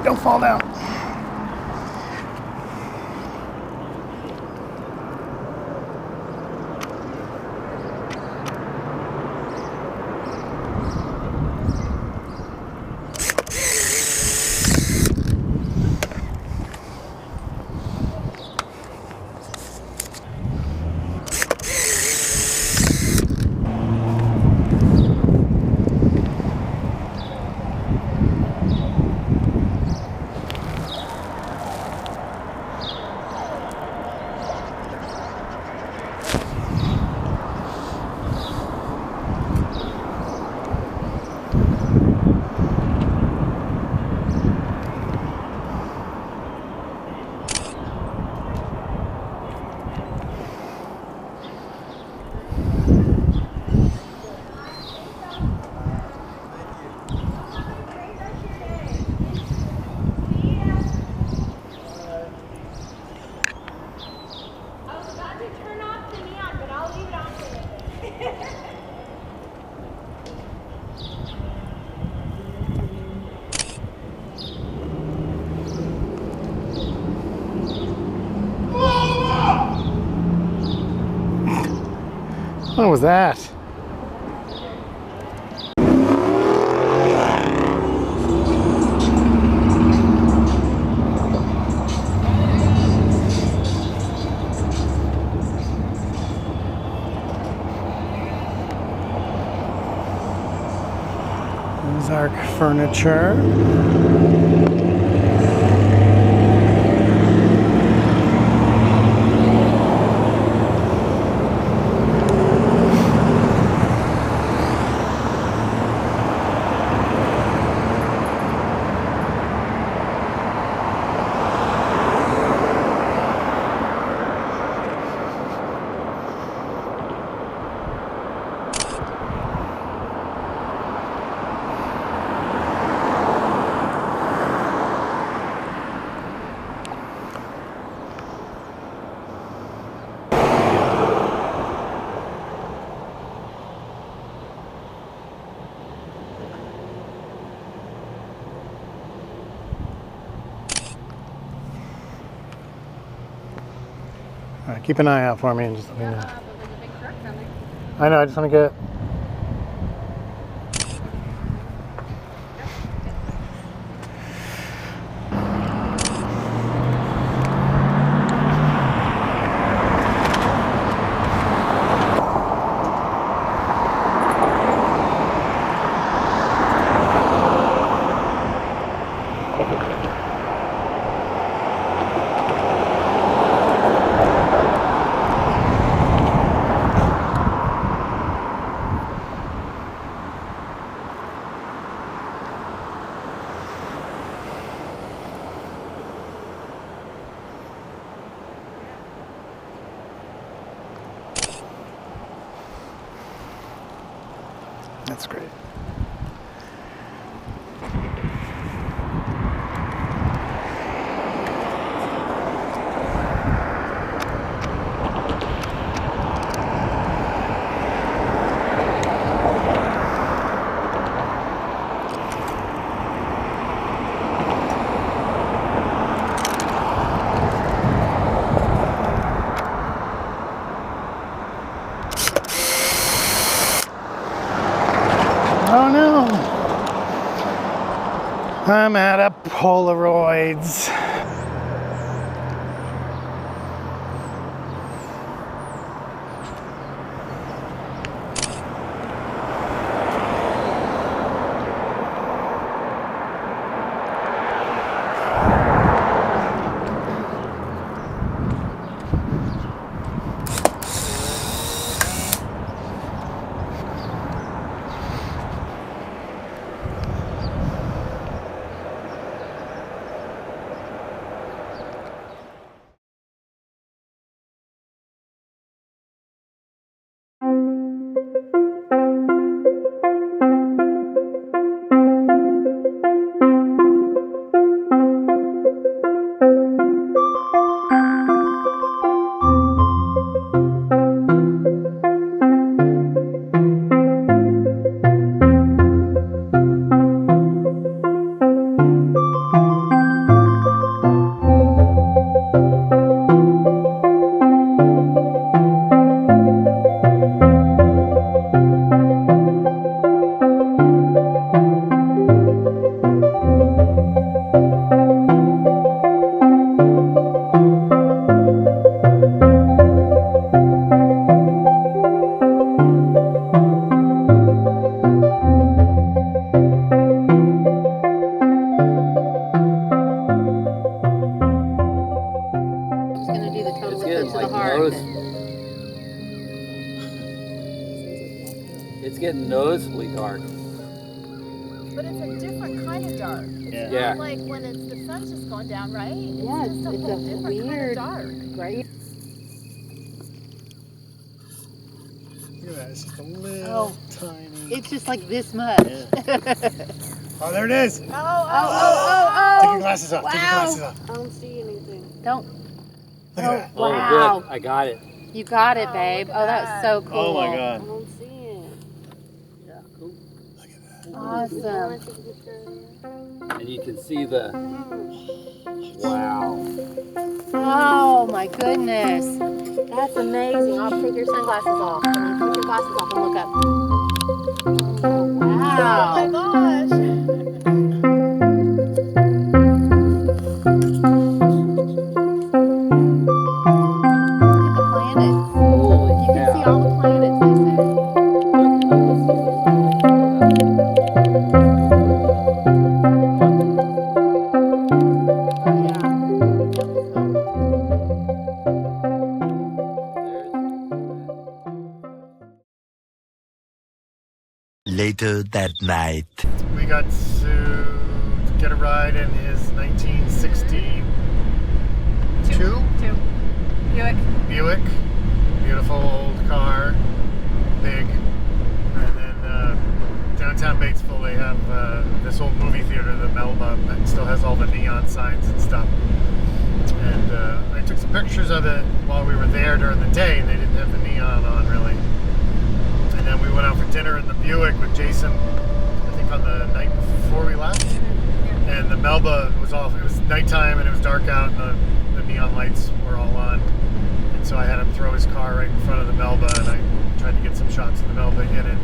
[SPEAKER 1] Wait, don't fall down. What was that? Ozark furniture. All right, keep an eye out for me and just let me know.
[SPEAKER 2] There's a big truck coming.
[SPEAKER 1] I know, I just want to get. That's great. Oh no! I'm out of Polaroids.
[SPEAKER 8] getting noticeably dark.
[SPEAKER 9] But it's a different kind of dark. It's
[SPEAKER 8] Yeah.
[SPEAKER 9] not like when the sun's just going down, right?
[SPEAKER 2] Yeah,
[SPEAKER 9] It's just a whole different
[SPEAKER 2] weird,
[SPEAKER 9] kind of dark.
[SPEAKER 2] right?
[SPEAKER 1] Look at that. It's just a little tiny.
[SPEAKER 2] It's just like this much.
[SPEAKER 1] Oh, there it is. Take
[SPEAKER 2] Oh.
[SPEAKER 1] your glasses off.
[SPEAKER 2] Wow.
[SPEAKER 1] Take your glasses off.
[SPEAKER 2] I don't see anything. Don't.
[SPEAKER 1] Look at that.
[SPEAKER 8] Oh,
[SPEAKER 2] Wow.
[SPEAKER 8] good. I got it.
[SPEAKER 2] You got it, babe. Oh, that's so cool.
[SPEAKER 1] Oh my God.
[SPEAKER 2] I don't see it.
[SPEAKER 8] Yeah, cool.
[SPEAKER 1] Look at that.
[SPEAKER 2] Awesome.
[SPEAKER 8] And you can see the. Wow.
[SPEAKER 2] Oh my goodness.
[SPEAKER 9] That's amazing. I'll take your sunglasses off. And you put your glasses off and look up.
[SPEAKER 2] Oh, wow.
[SPEAKER 9] Oh my gosh.
[SPEAKER 8] Holy
[SPEAKER 2] You can see all the planets, they say.
[SPEAKER 4] Later that night.
[SPEAKER 1] We got to get a ride in his 1962
[SPEAKER 2] Two.
[SPEAKER 1] Buick. Beautiful old car, big. And then downtown Batesville, they have this old movie theater, the Melba, that still has all the neon signs and stuff. And I took some pictures of it while we were there during the day, and they didn't have the neon on really. And then we went out for dinner in the Buick with Jason, I think on the night before we left. And the Melba was off. It was nighttime and it was dark out, and the neon lights were all on. And so I had him throw his car right in front of the Melba, and I tried to get some shots of the Melba in it.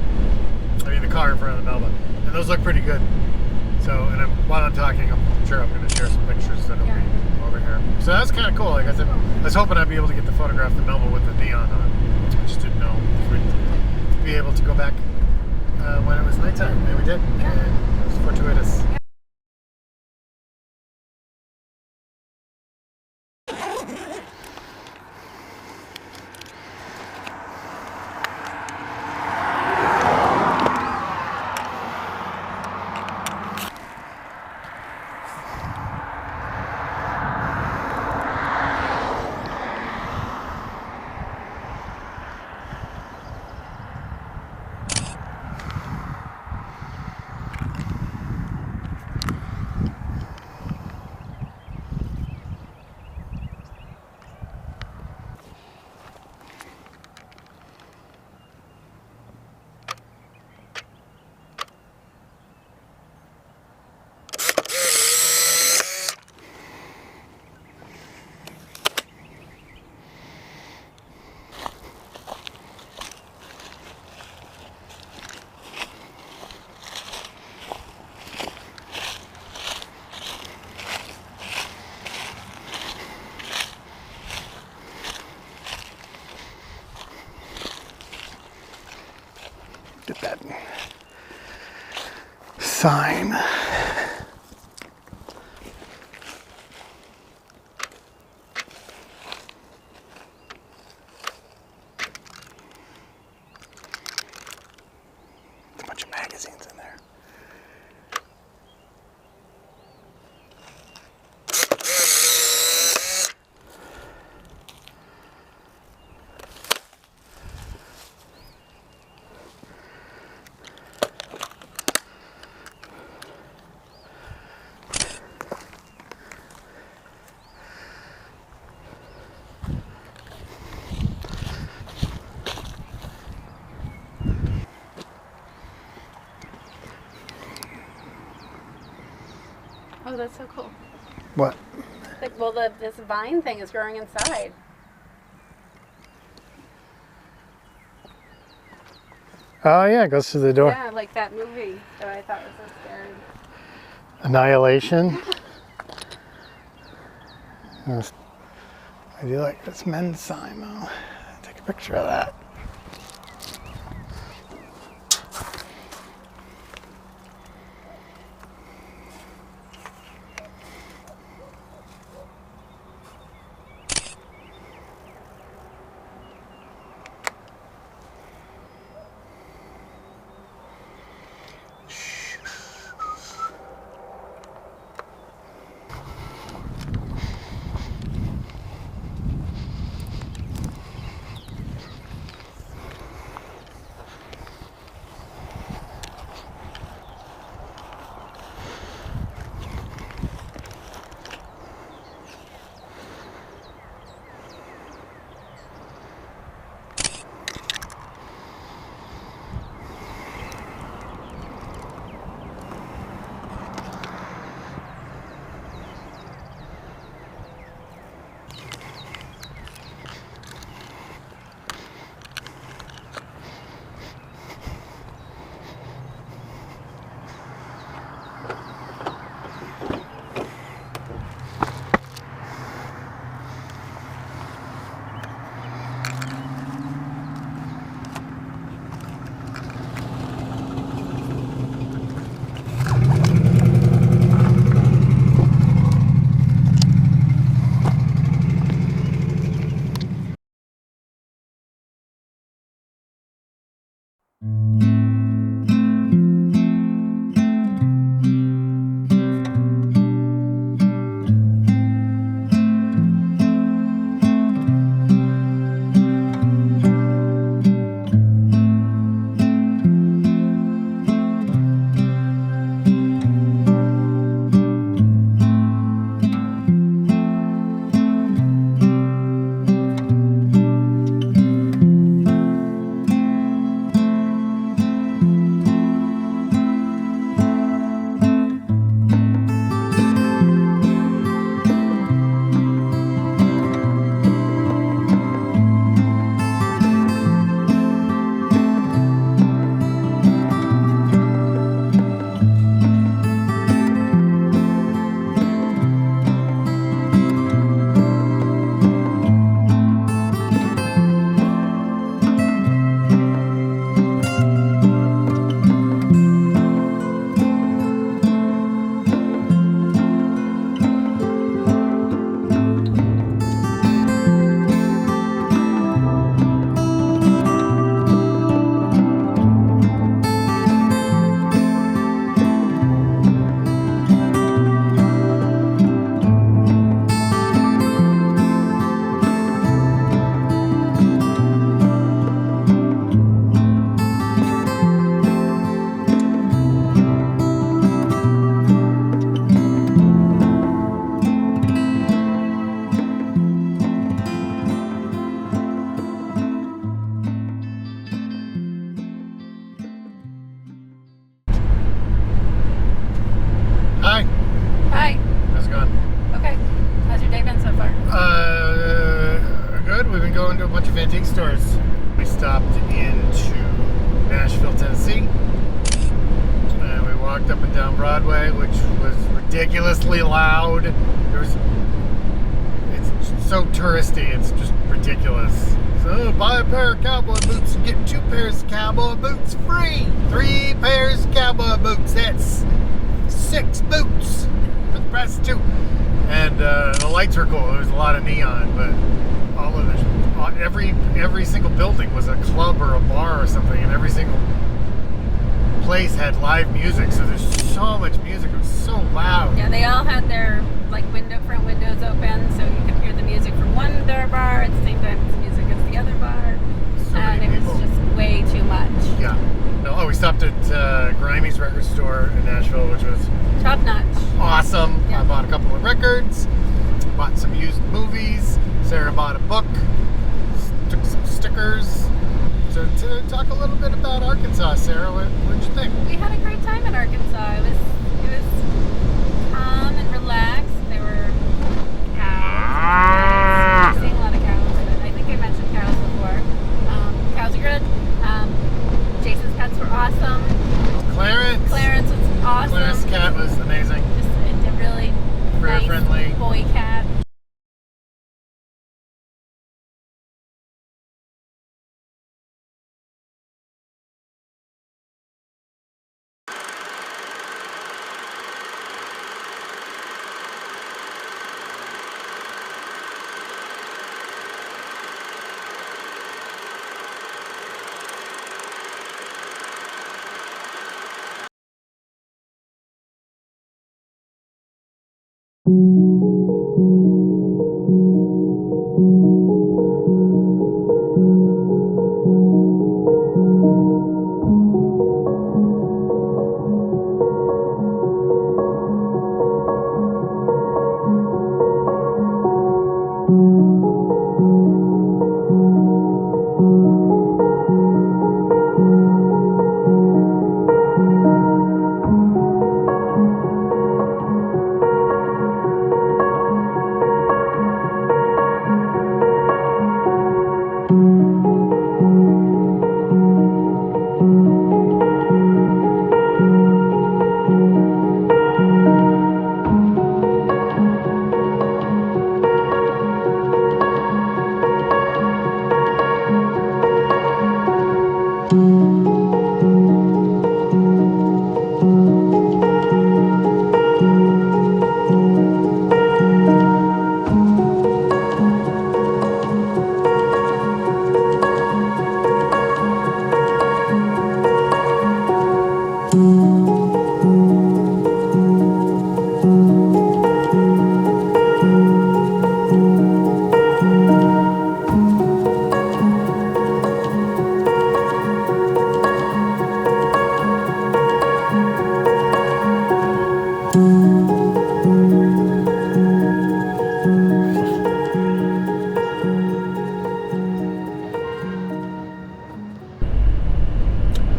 [SPEAKER 1] I mean, the car in front of the Melba. And those look pretty good. So, and while I'm talking, I'm sure I'm going to share some pictures that'll be over here. So that's kind of cool. Like I said, I was hoping I'd be able to get the photograph the Melba with the neon on. I just didn't know if we'd be able to go back when it was nighttime. And we did. And it was fortuitous. Get that sign. A bunch of magazines in there.
[SPEAKER 2] Oh, that's so cool.
[SPEAKER 1] What?
[SPEAKER 2] Like, well, this vine thing is growing inside.
[SPEAKER 1] Oh yeah, it goes through the door.
[SPEAKER 2] Yeah, like that movie that I thought was so scary.
[SPEAKER 1] Annihilation. I do like this men's sign though. Take a picture of that. Hi.
[SPEAKER 2] Hi.
[SPEAKER 1] How's it going?
[SPEAKER 2] Okay. How's your day been so far?
[SPEAKER 1] Good. We've been going to a bunch of antique stores. We stopped into Nashville, Tennessee. And we walked up and down Broadway, which was ridiculously loud. It's so touristy, it's just ridiculous. So buy a pair of cowboy boots and get 2 pairs of cowboy boots free. 3 pairs of cowboy boots. That's 6 boots for the price of 2. And the lights were cool. There was a lot of neon, but all of every single building was a club or a bar or something, and every single place had live music. So there's so much music. It was so loud.
[SPEAKER 2] Yeah, they all had their like front windows open, so you could hear the music from one bar at the same time as the music as the other bar, and it was just way too much.
[SPEAKER 1] Yeah. Oh, we stopped at Grimey's record store in Nashville, which was
[SPEAKER 2] Top notch.
[SPEAKER 1] awesome.
[SPEAKER 2] Yeah.
[SPEAKER 1] I bought a couple of records, bought some used movies. Sarah bought a book, took some stickers. To talk a little bit about Arkansas, Sarah, what did you think?
[SPEAKER 2] We had a great time in Arkansas. It was calm and relaxed. They were cows. We're seeing a lot of cows. I think I mentioned cows before. Cows are good. Jason's pets were awesome.
[SPEAKER 1] Clarence
[SPEAKER 2] Clarence was awesome.
[SPEAKER 1] Clarence's cat was amazing.
[SPEAKER 2] Just a really
[SPEAKER 1] Very
[SPEAKER 2] nice
[SPEAKER 1] friendly.
[SPEAKER 2] boy cat.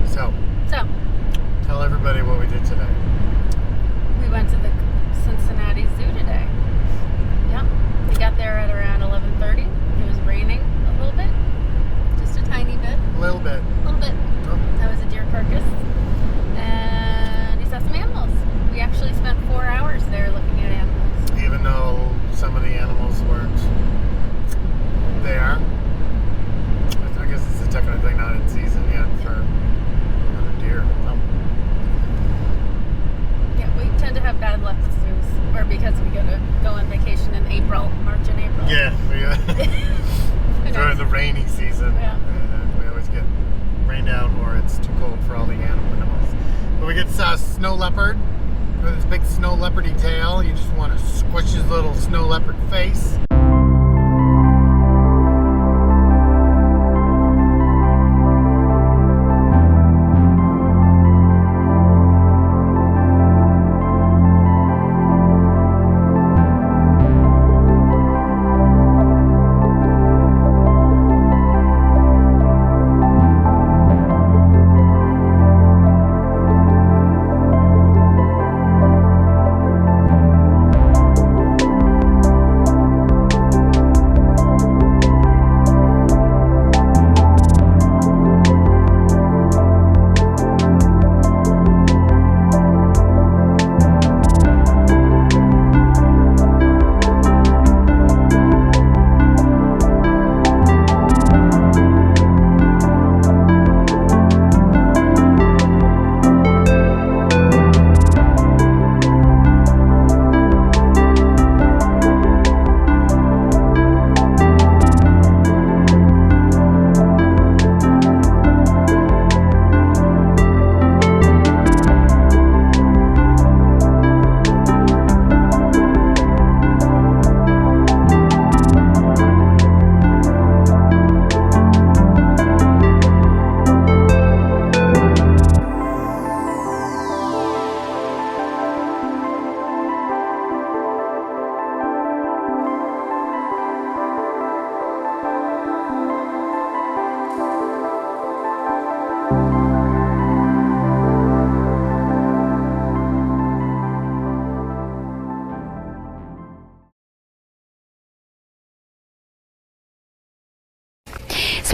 [SPEAKER 2] So,
[SPEAKER 1] Tell everybody what we did today.
[SPEAKER 2] we went to the Cincinnati Zoo today. Yep. We got there at around 11:30. It was raining a little bit. Just a tiny bit.
[SPEAKER 1] A little bit.
[SPEAKER 2] A little bit.
[SPEAKER 1] Oh.
[SPEAKER 2] That was a deer carcass. And we saw some animals. We actually spent 4 hours there looking at animals.
[SPEAKER 1] Even though some of the animals weren't there. I guess it's technically not in season yet for deer.
[SPEAKER 2] Yeah, we tend to have bad luck with zoos. Or because we go on vacation in March and April.
[SPEAKER 1] Yeah,
[SPEAKER 2] Who
[SPEAKER 1] during
[SPEAKER 2] knows?
[SPEAKER 1] the rainy season.
[SPEAKER 2] Yeah.
[SPEAKER 1] We always get rained out or it's too cold for all the animals. But we get snow leopard with his big snow leopardy tail. You just want to squish his little snow leopard face.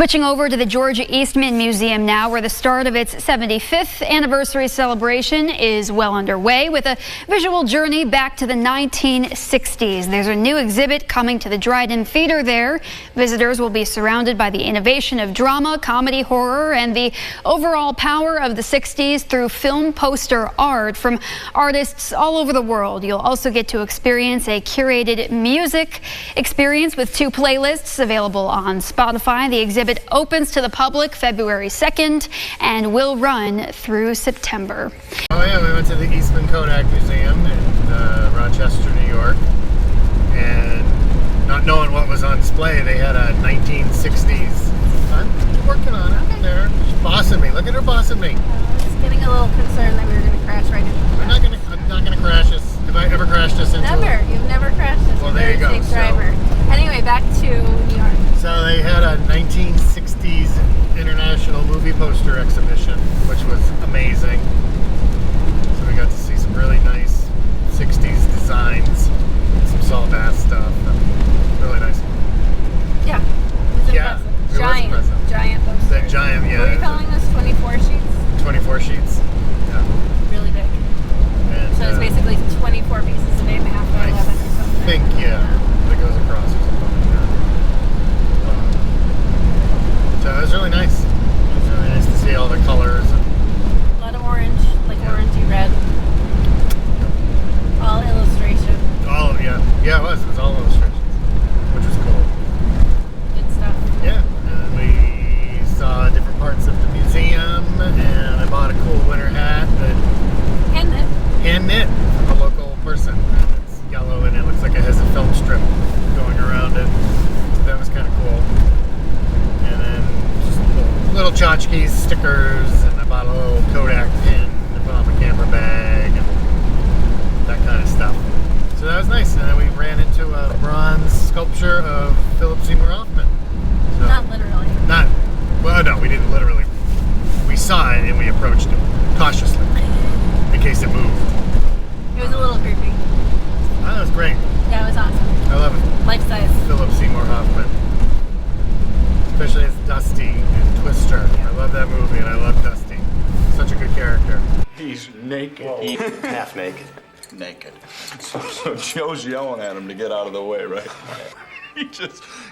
[SPEAKER 10] Switching over to the Georgia Eastman Museum now, where the start of its 75th anniversary celebration is well underway with a visual journey back to the 1960s. There's a new exhibit coming to the Dryden Theater there. Visitors will be surrounded by the innovation of drama, comedy, horror, and the overall power of the 60s through film poster art from artists all over the world. You'll also get to experience a curated music experience with 2 playlists available on Spotify. The exhibit opens to the public February 2nd and will run through September.
[SPEAKER 1] Oh yeah, we went to the Eastman Kodak Museum in Rochester, New York, and not knowing what was on display, they had a 1960s. I'm working on it. They're bossing me. Look at her bossing me.
[SPEAKER 2] I was getting a little concerned that we were going to crash right into the
[SPEAKER 1] I'm not gonna crash this. Have I ever crashed this into?
[SPEAKER 2] Never. You've never crashed this.
[SPEAKER 1] Well, there you go.
[SPEAKER 2] Safe driver. Anyway, back to New York.
[SPEAKER 1] So they had a 1960s international movie poster exhibition, which was amazing. So we got to see some really nice 60s designs, some salt bath stuff. Really nice.
[SPEAKER 2] Yeah. It was impressive.
[SPEAKER 1] It was impressive.
[SPEAKER 2] Giant poster.
[SPEAKER 1] That giant, yeah.
[SPEAKER 2] What are you calling this? 24 sheets?
[SPEAKER 1] 24 sheets. Yeah.
[SPEAKER 2] Really big.
[SPEAKER 1] And,
[SPEAKER 2] So it's basically 24 pieces of 8.5 by 11 or something.
[SPEAKER 1] I think, yeah. That goes across or something like that. So it was really nice. It was really nice to see all the colors.
[SPEAKER 2] A lot of orange, like orangey red. All illustration.
[SPEAKER 1] All, yeah. Yeah, it was. It was all illustrations, which was cool.
[SPEAKER 2] Good stuff.
[SPEAKER 1] Yeah. And we saw different parts of the museum, and I bought a cool winter hat that hand knit from a local person. It's yellow and it looks like it has a film strip going around it. So that was kind of cool. And then just little tchotchkes, stickers, and I bought a little Kodak pin to put on the camera bag and that kind of stuff. So that was nice. And then we ran into a bronze sculpture of Philip Seymour Hoffman. So,
[SPEAKER 2] Not literally.
[SPEAKER 1] Well, no, we didn't literally. We saw it and we approached it cautiously in case it moved.
[SPEAKER 2] It was a little creepy.
[SPEAKER 1] Oh, that was great.
[SPEAKER 2] Yeah, it was awesome.
[SPEAKER 1] I love it.
[SPEAKER 2] Life size.
[SPEAKER 1] Philip Seymour Hoffman. Especially as Dusty in Twister. I love that movie and I love Dusty. Such a good character.
[SPEAKER 11] He's naked. Half naked. Naked. So Joe's yelling at him to get out of the way, right?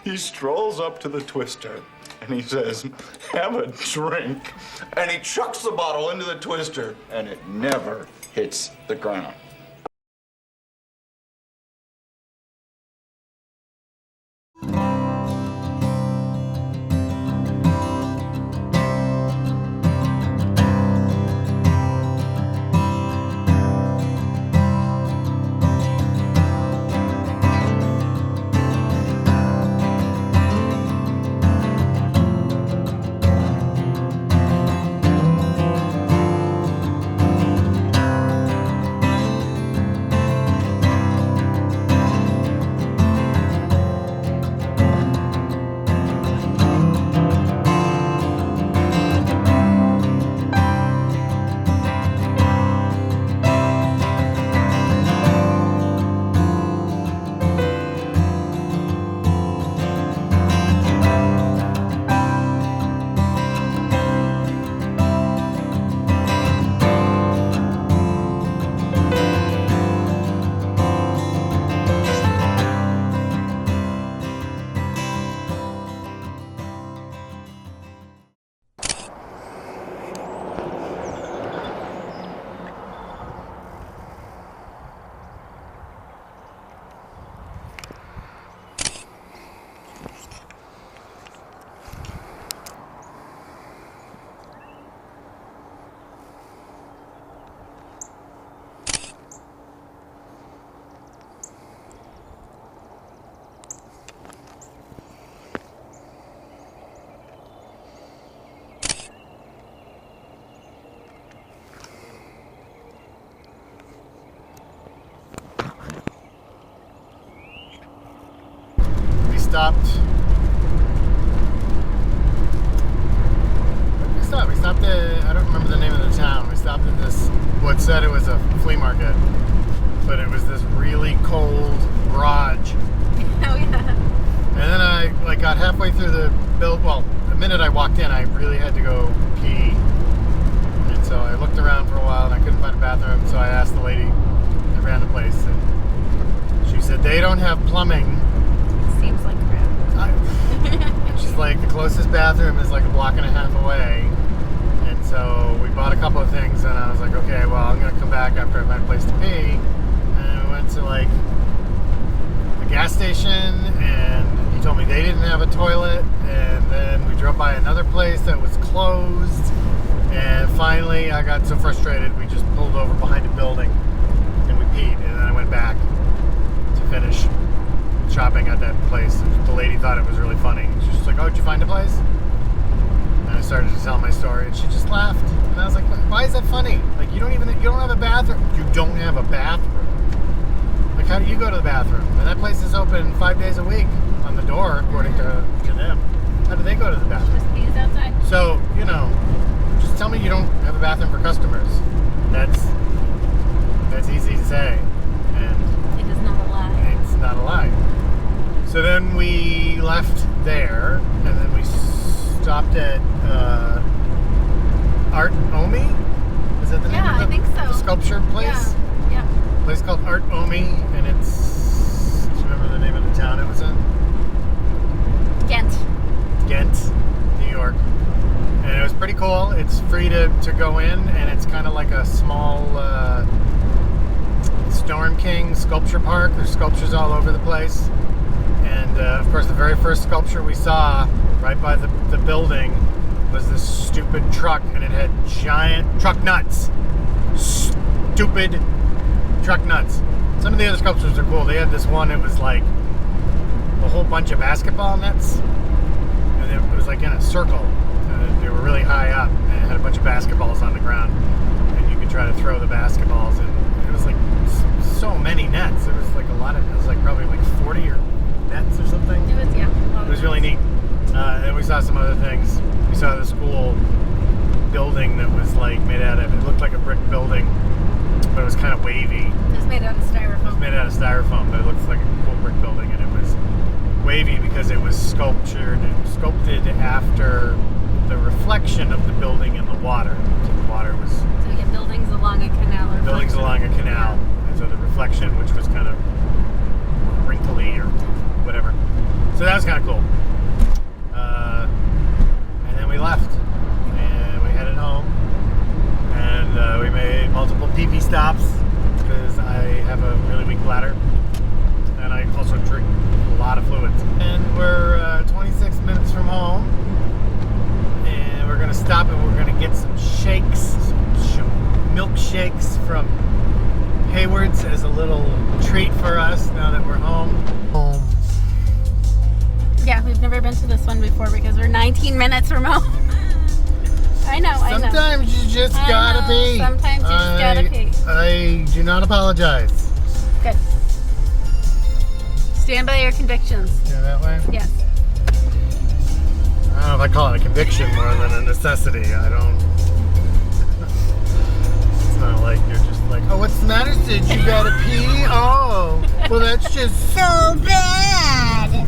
[SPEAKER 11] He strolls up to the Twister and he says, "Have a drink." And he chucks the bottle into the Twister and it never hits the ground.
[SPEAKER 1] We stopped at, I don't remember the name of the town. We stopped at this, what said it was a flea market, but it was this really cold garage.
[SPEAKER 2] Oh yeah.
[SPEAKER 1] And then I got halfway through the a minute minute I walked in, I really had to go pee. And so I looked around for a while and I couldn't find a bathroom. So I asked the lady that ran the place, and she said they don't have plumbing.
[SPEAKER 2] Seems like crap.
[SPEAKER 1] She's like, the closest bathroom is like a block and a half away. And so we bought a couple of things, and I was like, okay, well, I'm gonna come back after I find a place to pee. And we went to like the gas station, and he told me they didn't have a toilet. And then we drove by another place that was closed. And finally, I got so frustrated, we just pulled over behind a building and we peed. And then I went back to finish shopping at that place. The lady thought it was really funny. She was just like, oh, did you find a place? And I started to tell my story, and she just laughed. And I was like, why is that funny? Like, you don't have a bathroom. You don't have a bathroom. Like, how do you go to the bathroom? And that place is open 5 days a week on the door, according to them. How do they go to the bathroom?
[SPEAKER 2] Just pees outside.
[SPEAKER 1] So, just tell me you don't have a bathroom for customers. That's easy to say. And
[SPEAKER 2] it is not a lie.
[SPEAKER 1] It's not a lie. So then we left there, and then we stopped at Art Omi. Is that the name of
[SPEAKER 2] I think so.
[SPEAKER 1] the sculpture place?
[SPEAKER 2] Yeah.
[SPEAKER 1] A place called Art Omi, and it's. Do you remember the name of the town it was in? Ghent, New York. And it was pretty cool. It's free to go in, and it's kind of like a small Storm King sculpture park. There's sculptures all over the place. And of course, the very first sculpture we saw right by the building was this stupid truck, and it had giant truck nuts. Stupid truck nuts. Some of the other sculptures are cool. They had this one, it was like a whole bunch of basketball nets, and it was like in a circle. They were really high up, and it had a bunch of basketballs on the ground, and you could try to throw the basketballs, and it was like so many nets. It was like a lot of, it was like probably like 40 or nets or something.
[SPEAKER 2] It was, yeah.
[SPEAKER 1] It was really neat. And we saw some other things. We saw this cool building that was like made out of, it looked like a brick building, but it was kind of wavy.
[SPEAKER 2] It was made out of styrofoam.
[SPEAKER 1] It was made out of styrofoam, but it looked like a cool brick building, and it was wavy because it was sculpted after the reflection of the building in the water. So the water was...
[SPEAKER 2] So we get buildings along a canal.
[SPEAKER 1] Buildings along a canal. And so the reflection, which was kind of wrinkly or whatever. So that was kind of cool. And then we left. And we headed home. And we made multiple pee-pee stops because I have a really weak bladder. And I also drink a lot of fluids. And we're 26 minutes from home. And we're going to stop and we're going to get some shakes, some milkshakes from Hayward's as a little treat for us now that we're home.
[SPEAKER 2] Yeah, we've never been to this one before because we're 19 minutes from home. I know.
[SPEAKER 1] Sometimes you just gotta pee.
[SPEAKER 2] Sometimes you just gotta pee.
[SPEAKER 1] I do not apologize.
[SPEAKER 2] Good. Stand by your convictions.
[SPEAKER 1] Yeah, that way?
[SPEAKER 2] Yes.
[SPEAKER 1] I don't know if I call it a conviction more than a necessity. I don't. It's not like you're just like, oh, what's the matter, Sid? You gotta pee? Oh, well, that's just so bad.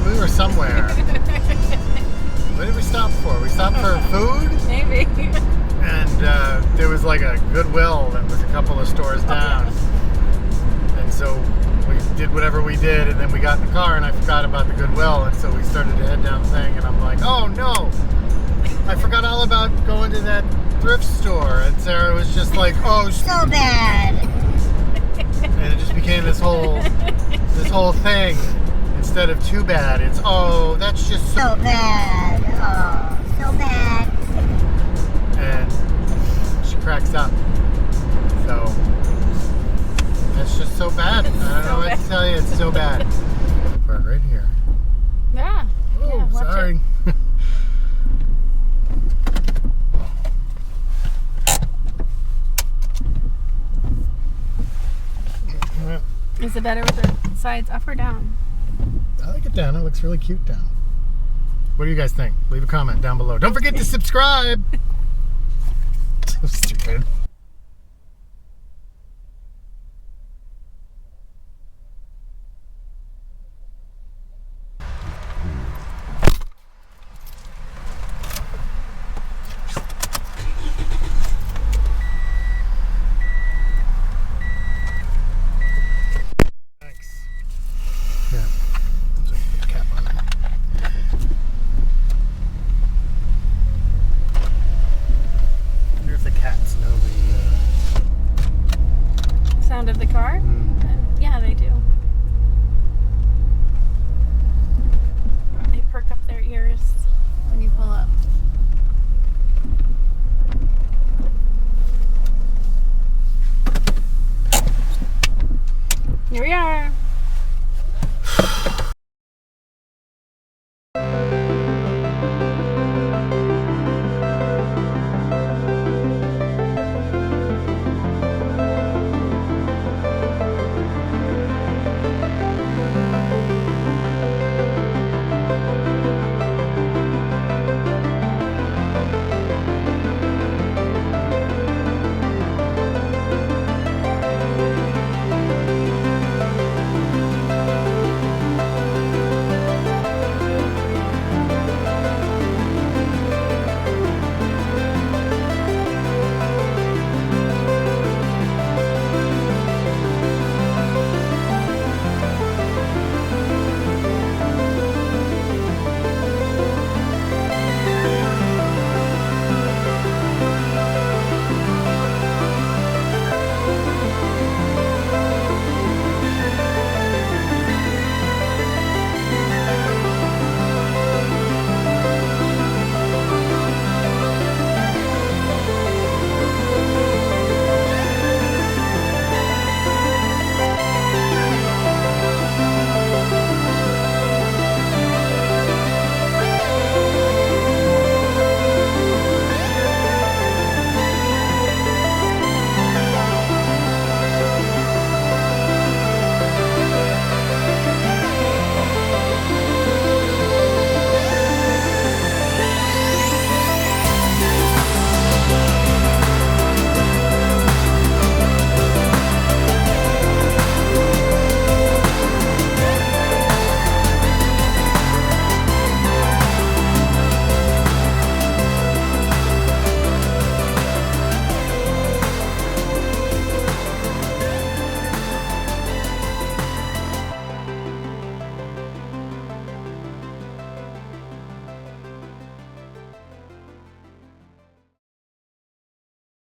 [SPEAKER 1] We were somewhere. What did we stop for? We stopped for food?
[SPEAKER 2] Maybe.
[SPEAKER 1] And there was like a Goodwill that was a couple of stores down. And so we did whatever we did, and then we got in the car and I forgot about the Goodwill, and so we started to head down the thing, and I'm like, oh no, I forgot all about going to that thrift store. And Sarah was just like, oh, so bad. And it just became this whole thing. Instead of too bad, it's, oh, that's just so bad. Oh, so bad. And she cracks up. So that's just so bad. I don't know what to tell you. It's so bad. We're right here.
[SPEAKER 2] Yeah.
[SPEAKER 1] Oh,
[SPEAKER 2] yeah,
[SPEAKER 1] sorry.
[SPEAKER 2] Is it better with the sides up or down?
[SPEAKER 1] I like it down. It looks really cute down. What do you guys think? Leave a comment down below. Don't forget to subscribe. So stupid.
[SPEAKER 2] of the car?